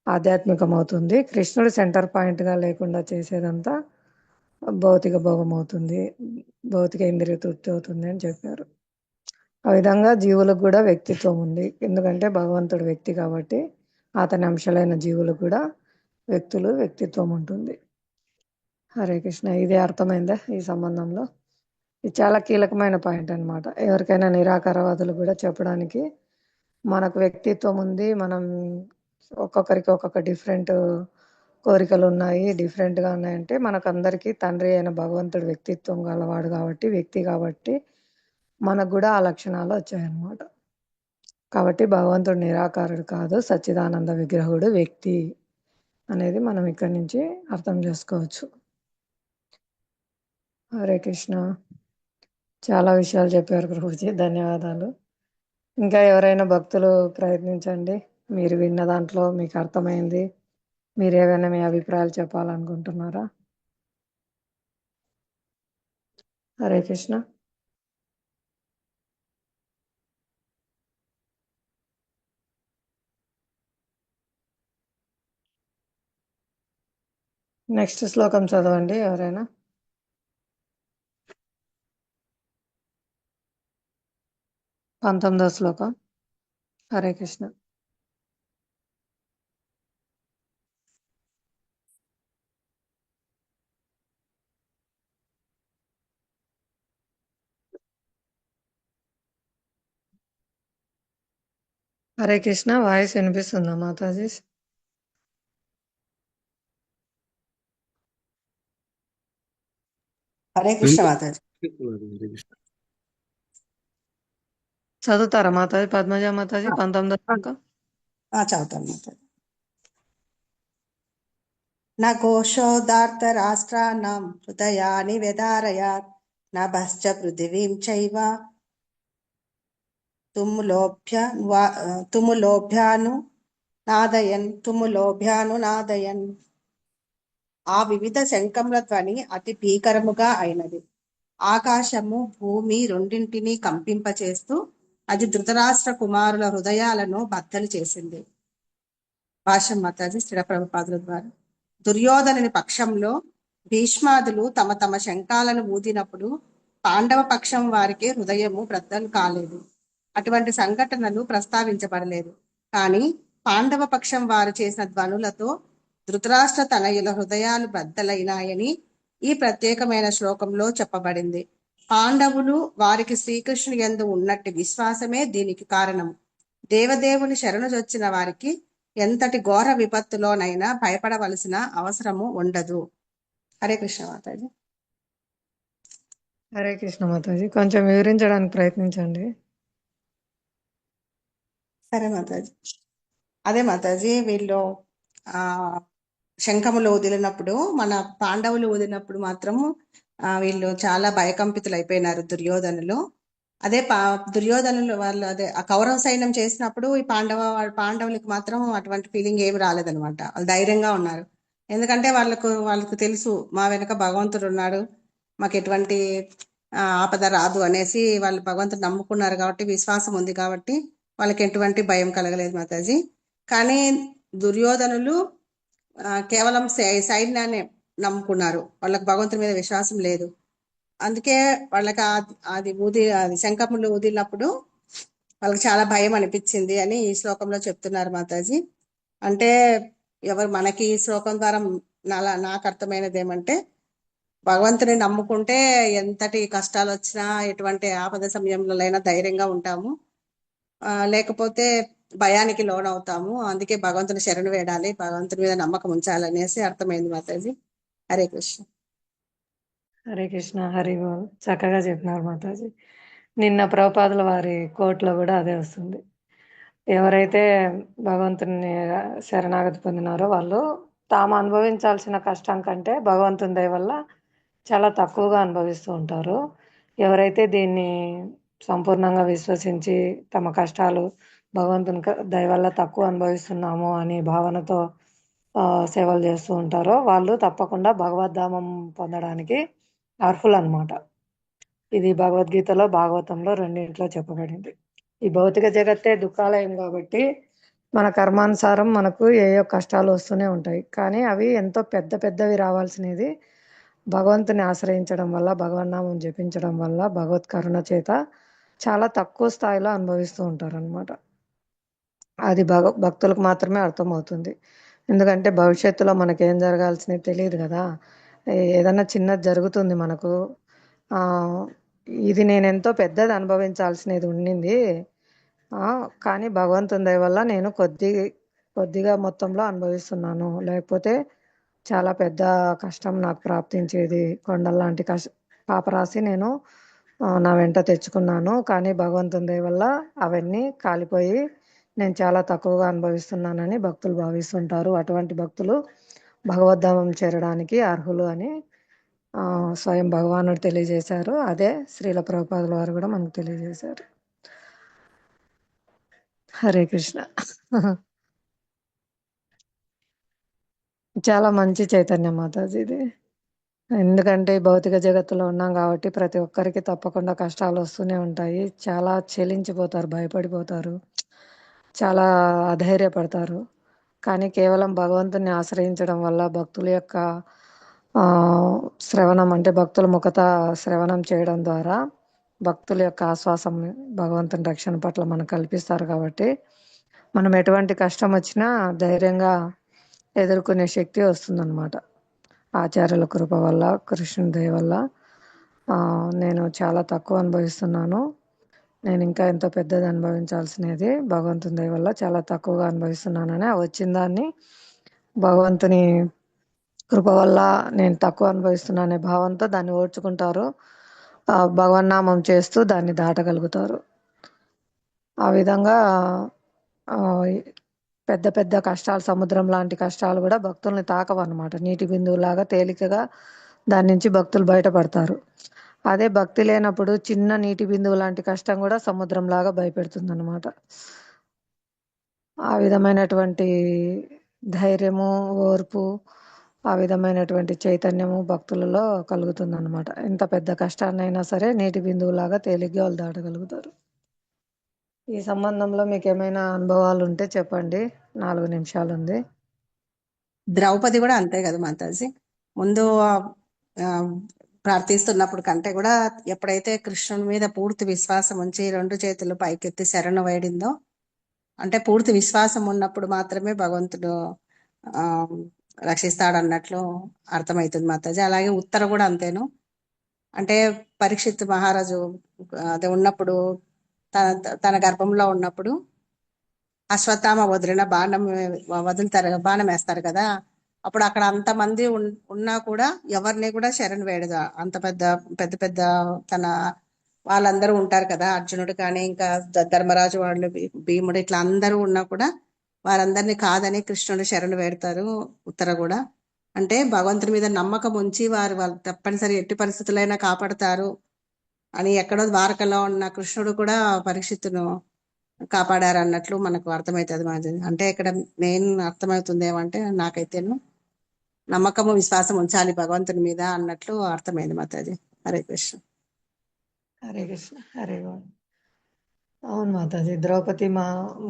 ఆధ్యాత్మికం అవుతుంది, కృష్ణుడు సెంటర్ పాయింట్గా లేకుండా చేసేదంతా భౌతిక భోగం అవుతుంది, భౌతిక ఇంద్రియ తృప్తి అవుతుంది అని చెప్పారు. ఆ విధంగా జీవులకు కూడా వ్యక్తిత్వం ఉంది, ఎందుకంటే భగవంతుడు వ్యక్తి కాబట్టి అతని అంశాలైన జీవులకు కూడా వ్యక్తిత్వం ఉంటుంది. హరే కృష్ణ. ఇది అర్థమైందా ఈ సంబంధంలో? ఇది చాలా కీలకమైన పాయింట్ అన్నమాట. ఎవరికైనా నిరాకారవాదులు కూడా చెప్పడానికి మనకు వ్యక్తిత్వం ఉంది, మనం ఒక్కొక్కరికి ఒక్కొక్క డిఫరెంట్ కోరికలు ఉన్నాయి, డిఫరెంట్గా ఉన్నాయంటే మనకందరికీ తండ్రి అయిన భగవంతుడు వ్యక్తిత్వం గలవాడు కాబట్టి, వ్యక్తి కాబట్టి మనకు కూడా ఆ లక్షణాలు వచ్చాయన్నమాట. కాబట్టి భగవంతుడు నిరాకారుడు కాదు, సచ్చిదానంద విగ్రహుడు వ్యక్తి అనేది మనం ఇక్కడి నుంచి అర్థం చేసుకోవచ్చు. హరే కృష్ణ. చాలా విషయాలు చెప్పారు ప్రభుజీ, ధన్యవాదాలు. ఇంకా ఎవరైనా భక్తులు ప్రయత్నించండి. మీరు విన్న దాంట్లో మీకు అర్థమైంది, మీరు ఏమైనా మీ అభిప్రాయాలు చెప్పాలనుకుంటున్నారా? హరే కృష్ణ. నెక్స్ట్ శ్లోకం చదవండి ఎవరైనా. 19వ శ్లోకం. హరే కృష్ణ. హరే కృష్ణ. వాయిస్ వినిపిస్తుందా మాతాజీ? హరే కృష్ణ మాతాజీ. చదువుతారా మాతాజీ? పద్మజ మాతాజీ 19వ శ్లోకం. చదువుతాను మాతాజీ. న కోశోదార్త రాష్ట్రాణం హృదయాని వ్యధారయాత్ నభశ్చ పృథివీం చైవ తుములోభ్యాను నాదయన్. ఆ వివిధ శంఖముల ధ్వని అతి భీకరముగా అయినది. ఆకాశము భూమి రెండింటినీ కంపింపచేస్తూ అది ధృతరాష్ట్ర కుమారుల హృదయాలను బద్దలు చేసింది. భాష్యం మాతాజీ శ్రీల ప్రభుపాదుల ద్వారా. దుర్యోధనుని పక్షంలో భీష్మాదులు తమ తమ శంఖాలను ఊదినప్పుడు పాండవ పక్షం వారికి హృదయము బ్రద్దలు కాలేదు. అటువంటి సంఘటనలు ప్రస్తావించబడలేదు. కానీ పాండవ పక్షం వారు చేసిన ధ్వనులతో ధృతరాష్ట్ర తనయుల హృదయాలు బ్రద్దలైనాయని ఈ ప్రత్యేకమైన శ్లోకంలో చెప్పబడింది. పాండవులు వారికి శ్రీకృష్ణుని యందు ఉన్నట్టి విశ్వాసమే దీనికి కారణం. దేవదేవుని శరణుజొచ్చిన వారికి ఎంతటి ఘోర విపత్తులోనైనా భయపడవలసిన అవసరము ఉండదు. హరే కృష్ణ మాతాజీ. హరే కృష్ణ మాతాజీ. కొంచెం వివరించడానికి ప్రయత్నించండి. సరే మాతాజీ. అదే మాతాజీ, వీళ్ళు శంఖములు వదిలినప్పుడు, మన పాండవులు వదిలినప్పుడు మాత్రము వీళ్ళు చాలా భయకంపితులు అయిపోయినారు దుర్యోధనులు. అదే దుర్యోధనులు వాళ్ళు అదే ఆ కౌరవ సైన్యం చేసినప్పుడు ఈ పాండవులకు మాత్రం అటువంటి ఫీలింగ్ ఏమి రాలేదనమాట. వాళ్ళు ధైర్యంగా ఉన్నారు. ఎందుకంటే వాళ్ళకు తెలుసు మా వెనక భగవంతుడు ఉన్నాడు, మాకు ఎటువంటి ఆపద రాదు అనేసి వాళ్ళు భగవంతుడు నమ్ముకున్నారు కాబట్టి, విశ్వాసం ఉంది కాబట్టి వాళ్ళకి ఎటువంటి భయం కలగలేదు మాతాజీ. కానీ దుర్యోధనులు కేవలం సైన్యాన్ని నమ్ముకున్నారు, వాళ్ళకి భగవంతుని మీద విశ్వాసం లేదు. అందుకే వాళ్ళకి అది శంఖములు ఊదినప్పుడు వాళ్ళకి చాలా భయం అనిపించింది అని ఈ శ్లోకంలో చెప్తున్నారు మాతాజీ. అంటే మనకి ఈ శ్లోకం ద్వారా నాకు అర్థమైనది ఏమంటే, భగవంతుని నమ్ముకుంటే ఎంతటి కష్టాలు వచ్చినా, ఎటువంటి ఆపద సమయంలోనైనా ధైర్యంగా ఉంటాము, లేకపోతే భయానికి లోనవుతాము. అందుకే భగవంతుని శరణు వేడాలి, భగవంతుని మీద నమ్మకం ఉంచాలనేసి అర్థమైంది మాతాజీ. హరే కృష్ణ. హరే కృష్ణ. హరి బోల్. చక్కగా చెప్పినారు మాతాజీ. నిన్న ప్రభుపాదుల వారి కోట్లో కూడా అదే వస్తుంది. ఎవరైతే భగవంతుని శరణాగతి పొందినారో వాళ్ళు తాము అనుభవించాల్సిన కష్టం కంటే భగవంతుని దయ వల్ల చాలా తక్కువగా అనుభవిస్తూ ఉంటారు. ఎవరైతే దీన్ని సంపూర్ణంగా విశ్వసించి తమ కష్టాలు భగవంతుని దయ వల్ల తక్కువ అనుభవిస్తున్నాము అనే భావనతో సేవలు చేస్తూ ఉంటారో వాళ్ళు తప్పకుండా భగవద్ధామం పొందడానికి అర్హులు అన్నమాట. ఇది భగవద్గీతలో భాగవతంలో రెండింటిలో చెప్పబడింది. ఈ భౌతిక జగత్తే దుఃఖాలయం కాబట్టి మన కర్మానుసారం మనకు ఏయో కష్టాలు వస్తూనే ఉంటాయి. కానీ అవి ఎంతో పెద్ద పెద్దవి రావాల్సినది భగవంతుని ఆశ్రయించడం వల్ల, భగవన్నామం జపించడం వల్ల, భగవత్ కరుణ చేత చాలా తక్కువ స్థాయిలో అనుభవిస్తూ ఉంటారు అనమాట. అది భక్తులకు మాత్రమే అర్థమవుతుంది. ఎందుకంటే భవిష్యత్తులో మనకేం జరగాల్సినవి తెలియదు కదా. ఏదన్నా చిన్నది జరుగుతుంది మనకు. ఆ, ఇది నేనెంతో పెద్దది అనుభవించాల్సినది ఉండింది. కానీ భగవంతుని దయ వల్ల నేను కొద్దిగా మొత్తంలో అనుభవిస్తున్నాను. లేకపోతే చాలా పెద్ద కష్టం నాకు ప్రాప్తించేది. కొండల్లాంటి పాపరాశి నేను నా వెంట తెచ్చుకున్నాను. కానీ భగవంతుని దయ వల్ల అవన్నీ కాలిపోయి నేను చాలా తక్కువగా అనుభవిస్తున్నానని భక్తులు భావిస్తుంటారు. అటువంటి భక్తులు భగవద్ధామం చేరడానికి అర్హులు అని స్వయం భగవానుడు తెలియజేశారు. అదే శ్రీల ప్రభుపాదుల వారు కూడా మనకు తెలియజేశారు. హరే కృష్ణ. చాలా మంచి చైతన్యం మాతాజీ ఇది. ఎందుకంటే ఈ భౌతిక జగత్తులో ఉన్నాం కాబట్టి ప్రతి ఒక్కరికి తప్పకుండా కష్టాలు వస్తూనే ఉంటాయి. చాలా చెలించిపోతారు, భయపడిపోతారు, చాలా అధైర్యపడతారు. కానీ కేవలం భగవంతుని ఆశ్రయించడం వల్ల భక్తుల యొక్క శ్రవణం అంటే భక్తుల ముఖత శ్రవణం చేయడం ద్వారా భక్తుల యొక్క ఆశ్వాసం భగవంతుని రక్షణ పట్ల మనకు కల్పిస్తారు. కాబట్టి మనం ఎటువంటి కష్టం వచ్చినా ధైర్యంగా ఎదుర్కొనే శక్తి వస్తుందన్నమాట. ఆచార్యుల కృప వల్ల, కృష్ణుని దయ వల్ల నేను చాలా తక్కువ అనుభవిస్తున్నాను. నేను ఇంకా ఎంతో పెద్దది అనుభవించాల్సినది భగవంతుని దయ వల్ల చాలా తక్కువగా అనుభవిస్తున్నానని వచ్చిన దాన్ని భగవంతుని కృప వల్ల నేను తక్కువ అనుభవిస్తున్నానే భావంతో దాన్ని ఓర్చుకుంటారు. భగవన్నామం చేస్తూ దాన్ని దాటగలుగుతారు. ఆ విధంగా పెద్ద పెద్ద కష్టాలు, సముద్రం లాంటి కష్టాలు కూడా భక్తుల్ని తాకవన్నమాట. నీటి బిందువులాగా తేలికగా దాని నుంచి భక్తులు బయటపడతారు. అదే భక్తి లేనప్పుడు చిన్న నీటి బిందువు లాంటి కష్టం కూడా సముద్రం లాగా భయపెడుతుంది అనమాట. ఆ విధమైనటువంటి ధైర్యము, ఓర్పు, ఆ విధమైనటువంటి చైతన్యము భక్తులలో కలుగుతుంది అనమాట. ఎంత పెద్ద కష్టాన్నైనా సరే నీటి బిందువులాగా తేలిగ్గా వాళ్ళు దాటగలుగుతారు. ఈ సంబంధంలో మీకు ఏమైనా అనుభవాలు ఉంటే చెప్పండి. 4 నిమిషాలు ఉంది. ద్రౌపది కూడా అంతే కదా మాతాజీ. ముందు ప్రార్థిస్తున్నప్పుడు కంటే కూడా ఎప్పుడైతే కృష్ణుని మీద పూర్తి విశ్వాసం ఉంచి 2 చేతులు పైకెత్తి శరణు వేడిందో, అంటే పూర్తి విశ్వాసం ఉన్నప్పుడు మాత్రమే భగవంతుడు రక్షిస్తాడన్నట్లు అర్థమవుతుంది మాతాజీ. అలాగే ఉత్తర కూడా అంతేను. అంటే పరీక్షిత్ మహారాజు అది ఉన్నప్పుడు తన గర్భంలో ఉన్నప్పుడు అశ్వత్థామ బాణం వేస్తారు కదా. అప్పుడు అక్కడ అంతమంది ఉన్నా కూడా ఎవరిని కూడా శరణు వేడదు. అంత పెద్ద పెద్ద పెద్ద తన వాళ్ళందరూ ఉంటారు కదా, అర్జునుడు కానీ ఇంకా ధర్మరాజు వాళ్ళు, భీముడు, ఇట్లా అందరూ ఉన్నా కూడా వారందరినీ కాదని కృష్ణుడు శరణు వేడతారు ఉత్తర కూడా. అంటే భగవంతుడి మీద నమ్మకం ఉంచి వాళ్ళు తప్పనిసరి ఎట్టి పరిస్థితులైనా కాపాడతారు అని ఎక్కడో ద్వారకలో ఉన్న కృష్ణుడు కూడా పరీక్షిత్తును కాపాడారు అన్నట్లు మనకు అర్థమవుతుంది మాది. అంటే ఇక్కడ మెయిన్ అర్థమవుతుంది ఏమంటే నాకైతేను నమ్మకము, విశ్వాసం ఉంచాలి భగవంతుని మీద అన్నట్లు అర్థమైంది మాతాజీ. హరే కృష్ణ. హరే కృష్ణ. హరే గోవింద. అవును మాతాజీ, ద్రౌపది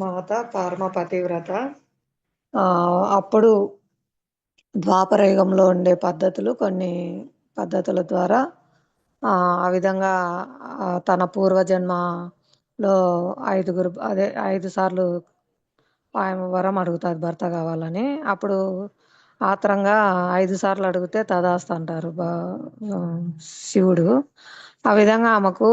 మాత పరమ పతివ్రత. అప్పుడు ద్వాపర యుగంలో ఉండే కొన్ని పద్ధతుల ద్వారా ఆ విధంగా తన పూర్వజన్మలో 5 సార్లు ఆమె వరం అడుగుతుంది భర్త కావాలని. అప్పుడు ఆత్రంగా 5 సార్లు అడిగితే తదాస్తు అంటారు శివుడు. ఆ విధంగా ఆమెకు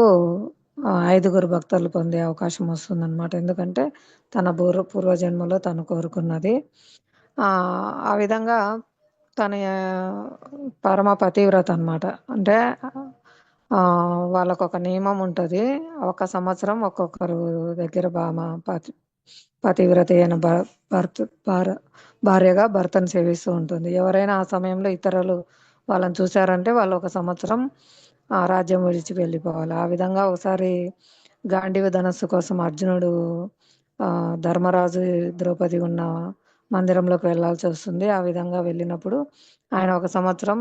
5 భక్తులు పొందే అవకాశం వస్తుందన్నమాట. ఎందుకంటే తన పూర్వజన్మలో తను కోరుకున్నది. ఆ విధంగా తన పరమ పతివ్రత అన్నమాట. అంటే వాళ్ళకు ఒక నియమం ఉంటుంది. 1 సంవత్సరం ఒక్కొక్కరు దగ్గర పతివ్రత అయిన భార్యగా భర్తను సేవిస్తూ ఉంటుంది. ఎవరైనా ఆ సమయంలో ఇతరులు వాళ్ళని చూశారంటే వాళ్ళు 1 సంవత్సరం రాజ్యం విడిచి వెళ్ళిపోవాలి. ఆ విధంగా ఒకసారి గాంధీవ ధనస్సు కోసం అర్జునుడు ధర్మరాజు, ద్రౌపది ఉన్న మందిరంలోకి వెళ్ళాల్సి వస్తుంది. ఆ విధంగా వెళ్ళినప్పుడు ఆయన 1 సంవత్సరం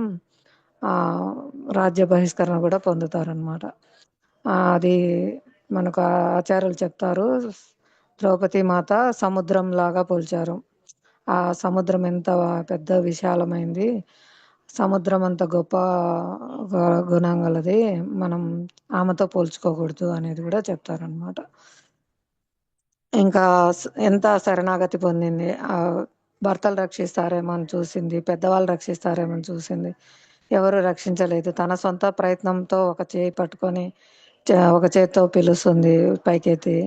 రాజ్య బహిష్కరణ కూడా పొందుతారనమాట. అది మనకు ఆచార్యులు చెప్తారు. ద్రౌపది మాత సముద్రం లాగా పోల్చారు. ఆ సముద్రం ఎంత పెద్ద విశాలమైంది, సముద్రం అంత గొప్ప గుణం గలది, మనం ఆమెతో పోల్చుకోకూడదు అనేది కూడా చెప్తారనమాట. ఇంకా ఎంత శరణాగతి పొందింది. భర్తలు రక్షిస్తారేమో అని చూసింది, పెద్దవాళ్ళు రక్షిస్తారేమో అని చూసింది. ఎవరు రక్షించలేదు. తన సొంత ప్రయత్నంతో ఒక చేయి పట్టుకొని ఒక చేత్తో పిలుస్తుంది పైకెత్తి.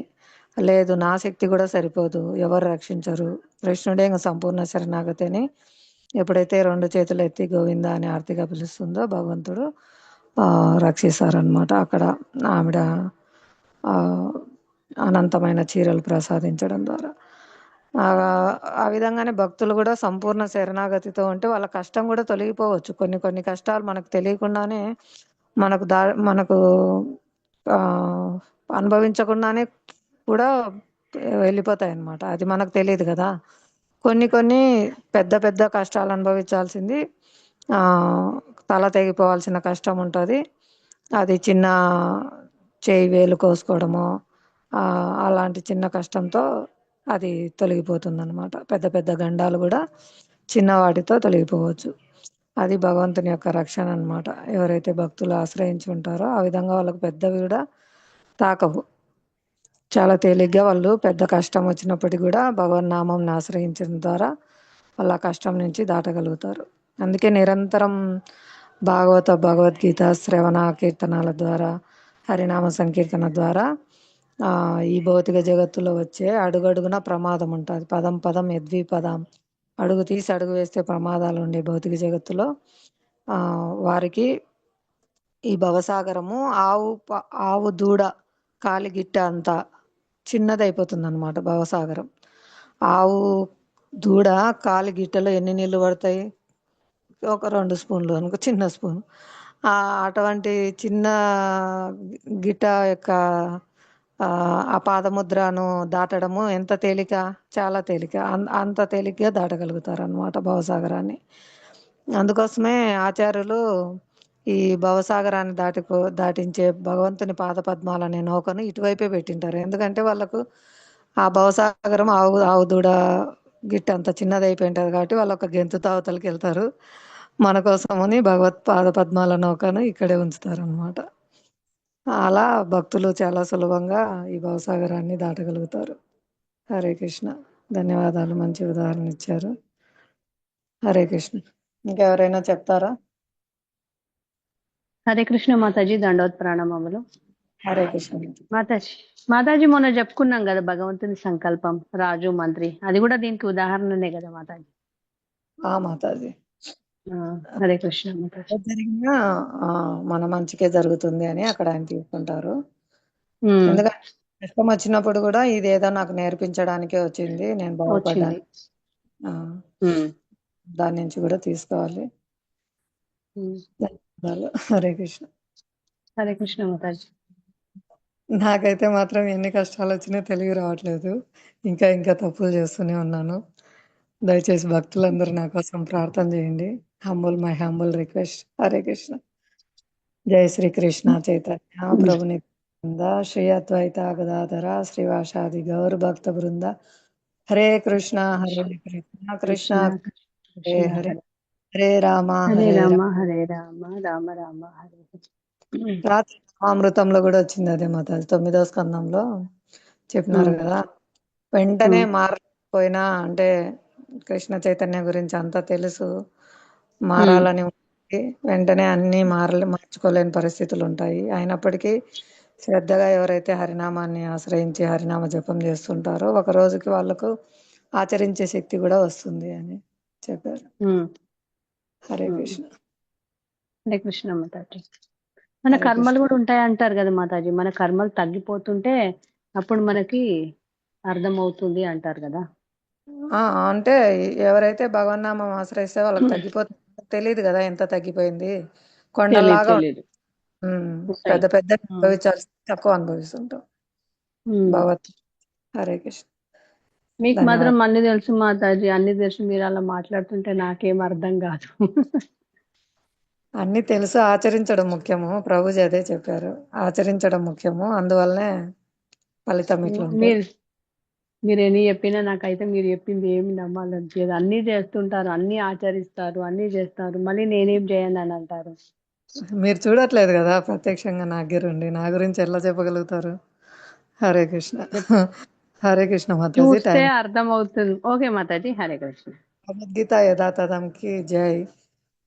లేదు, నా శక్తి కూడా సరిపోదు, ఎవరు రక్షించరు. కృష్ణుడే ఇంక సంపూర్ణ శరణాగతి అని ఎప్పుడైతే 2 చేతులు ఎత్తి గోవింద అని ఆర్తిగా పిలుస్తుందో భగవంతుడు రక్షిస్తారనమాట. అక్కడ ఆవిడ ఆ, అనంతమైన చీరలు ప్రసాదించడం ద్వారా ఆ ఆ విధంగానే భక్తులు కూడా సంపూర్ణ శరణాగతితో ఉంటే వాళ్ళ కష్టం కూడా తొలగిపోవచ్చు. కొన్ని కొన్ని కష్టాలు మనకు తెలియకుండానే మనకు ఆ, అనుభవించకుండానే కూడా వెళ్ళిపోతాయి అన్నమాట. అది మనకు తెలియదు కదా. కొన్ని కొన్ని పెద్ద పెద్ద కష్టాలు అనుభవించాల్సింది, ఆ, తల తెగిపోవాల్సిన కష్టం ఉంటుంది. అది చిన్న చేయి వేలు కోసుకోవడమో అలాంటి చిన్న కష్టంతో అది తొలగిపోతుంది అనమాట. పెద్ద పెద్ద గండాలు కూడా చిన్న వాటితో తొలగిపోవచ్చు. అది భగవంతుని యొక్క రక్షణ అన్నమాట. ఎవరైతే భక్తులు ఆశ్రయించి ఉంటారో ఆ విధంగా వాళ్ళకు పెద్దవి కూడా తాకవు. చాలా తేలిగ్గా వాళ్ళు పెద్ద కష్టం వచ్చినప్పటికీ కూడా భగవన్నామం ఆశ్రయించడం ద్వారా వాళ్ళ కష్టం నుంచి దాటగలుగుతారు. అందుకే నిరంతరం భగవద్గీత శ్రవణ కీర్తనాల ద్వారా, హరినామ సంకీర్తన ద్వారా ఈ భౌతిక జగత్తులో వచ్చే అడుగడుగున ప్రమాదం ఉంటుంది. పదం పదం యద్విపదం, అడుగు తీసి అడుగు వేస్తే ప్రమాదాలు ఉండే భౌతిక జగత్తులో వారికి ఈ భవసాగరము ఆవు దూడ కాలిగిట్ట అంతా చిన్నదైపోతుంది అనమాట. భవసాగరం ఆవు దూడ కాలిగిట్టలో ఎన్ని నీళ్లు పడతాయి? ఒక 2 స్పూన్లు అనుకో, చిన్న స్పూన్. అటువంటి చిన్న గిట్ట యొక్క ఆ పాదముద్రను దాటడము ఎంత తేలిక, చాలా తేలిక. అంత తేలికగా దాటగలుగుతారు అనమాట భవసాగరాన్ని. అందుకోసమే ఆచార్యులు ఈ భవసాగరాన్ని దాటించే భగవంతుని పాదపద్మాలు అనే నౌకను ఇటువైపే పెట్టింటారు. ఎందుకంటే వాళ్ళకు ఆ భవసాగరం ఆవు దూడ గిట్ట అంత చిన్నది అయిపోయి ఉంటుంది కాబట్టి వాళ్ళు ఒక గెంతుతో అవతలకి వెళ్తారు. మన కోసమని భగవత్ పాద పద్మాల నౌకను ఇక్కడే ఉంచుతారు అనమాట. అలా భక్తులు చాలా సులభంగా ఈ భవసాగరాన్ని దాటగలుగుతారు. హరే కృష్ణ. ధన్యవాదాలు, మంచి ఉదాహరణ ఇచ్చారు. హరే కృష్ణ. ఇంకెవరైనా చెప్తారా? హరే కృష్ణ మాతాజీ, దండవత్ ప్రణామములు. హరే కృష్ణ. మాతాజీ మొన్న చెప్పుకున్నాం కదా భగవంతుని సంకల్పం, రాజు మంత్రి, అది కూడా దీనికి ఉదాహరణనే కదా మాతాజీ? మాతాజీ. హరే కృష్ణ మాతాజీ. జరిగినా మన మంచికే జరుగుతుంది అని అక్కడ ఆయన తీసుకుంటారు. ఎందుకంటే కష్టం వచ్చినప్పుడు కూడా ఇదేదో నాకు నేర్పించడానికే వచ్చింది, నేను బాగుపడ్డాను, దాని నుంచి కూడా తీసుకోవాలి. హరే కృష్ణ. హరే కృష్ణ మాతాజీ. నాకైతే మాత్రం ఎన్ని కష్టాలు వచ్చినా తెలివి రావట్లేదు. ఇంకా ఇంకా తప్పులు చేస్తూనే ఉన్నాను. దయచేసి భక్తులందరూ నా కోసం ప్రార్థన చేయండి. My humble request. Hare Krishna. జై శ్రీ కృష్ణ చైతన్య ప్రభు నిత్యానంద శ్రీ అద్వైత గదాధర శ్రీవాసాది గౌర భక్త బృంద. హరే కృష్ణ హరే కృష్ణ కృష్ణ హరే హరే, హరే రామ హరే హరే రామ రామ. హరే రామ రామ రామ హరే. రాత్రి అమృతంలో కూడా వచ్చింది అదే మాతాజీ, 9వ స్కందంలో చెప్పినారు కదా. వెంటనే మారకపోయినా, అంటే కృష్ణ చైతన్య గురించి అంతా తెలుసు, మారాలని ఉంటుంది, వెంటనే అన్ని మార్చుకోలేని పరిస్థితులు ఉంటాయి. అయినప్పటికీ శ్రద్ధగా ఎవరైతే హరినామాన్ని ఆశ్రయించి హరినామ జపం చేస్తుంటారో ఒక రోజుకి వాళ్ళకు ఆచరించే శక్తి కూడా వస్తుంది అని చెప్పారు. హరే కృష్ణ. హరే కృష్ణ మాతాజీ. మన కర్మలు కూడా ఉంటాయి అంటారు కదా మాతాజీ, మన కర్మలు తగ్గిపోతుంటే అప్పుడు మనకి అర్థమవుతుంది అంటారు కదా. అంటే ఎవరైతే భగవన్నామం ఆశ్రయిస్తే వాళ్ళకి తగ్గిపోతుంది. తెలియదు కదా ఎంత తగ్గిపోయింది. కొండలాగా పెద్ద పెద్ద అనుభవించాల్సి తక్కువ అనుభవిస్తుంటాం. భగవత్. హరే కృష్ణ. మీకు మాత్రం అన్ని తెలుసు మాతాజీ, అన్ని తెలుసు. మీరు అలా మాట్లాడుతుంటే నాకేం అర్థం కాదు. అన్ని తెలుసు, ఆచరించడం ముఖ్యము. ప్రభుజీ అదే చెప్పారు, ఆచరించడం ముఖ్యము. అందువల్లనే ఫలితం ఇట్లా మీరు ఎన్ని చెప్పినా నాకైతే మీరు చెప్పింది ఏమి నమ్మాలనిపించదు. అన్ని చేస్తుంటారు, అన్ని ఆచరిస్తారు, అన్ని చేస్తారు, మళ్ళీ నేనేం చేయను అని అంటారు. మీరు చూడట్లేదు కదా ప్రత్యక్షంగా నా దగ్గర ఉండి, నా గురించి ఎలా చెప్పగలుగుతారు? హరే కృష్ణ. హరే కృష్ణ మాతాజీ. చూస్తే టైం. అర్థం అవుతుంది. ఓకే మాతాజీ, హరే కృష్ణ. భగవద్గీత యథాతథం కి జై.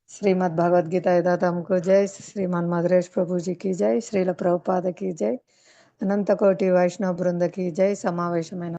శ్రీమద్ భగవద్గీత యథాతథం కు జై. శ్రీమన్ మధురేష్ ప్రభుజీ కి జై. శ్రీల ప్రభుపాద కి జై. అనంత కోటి వైష్ణవ బృంద కి జై. సమావేశమైన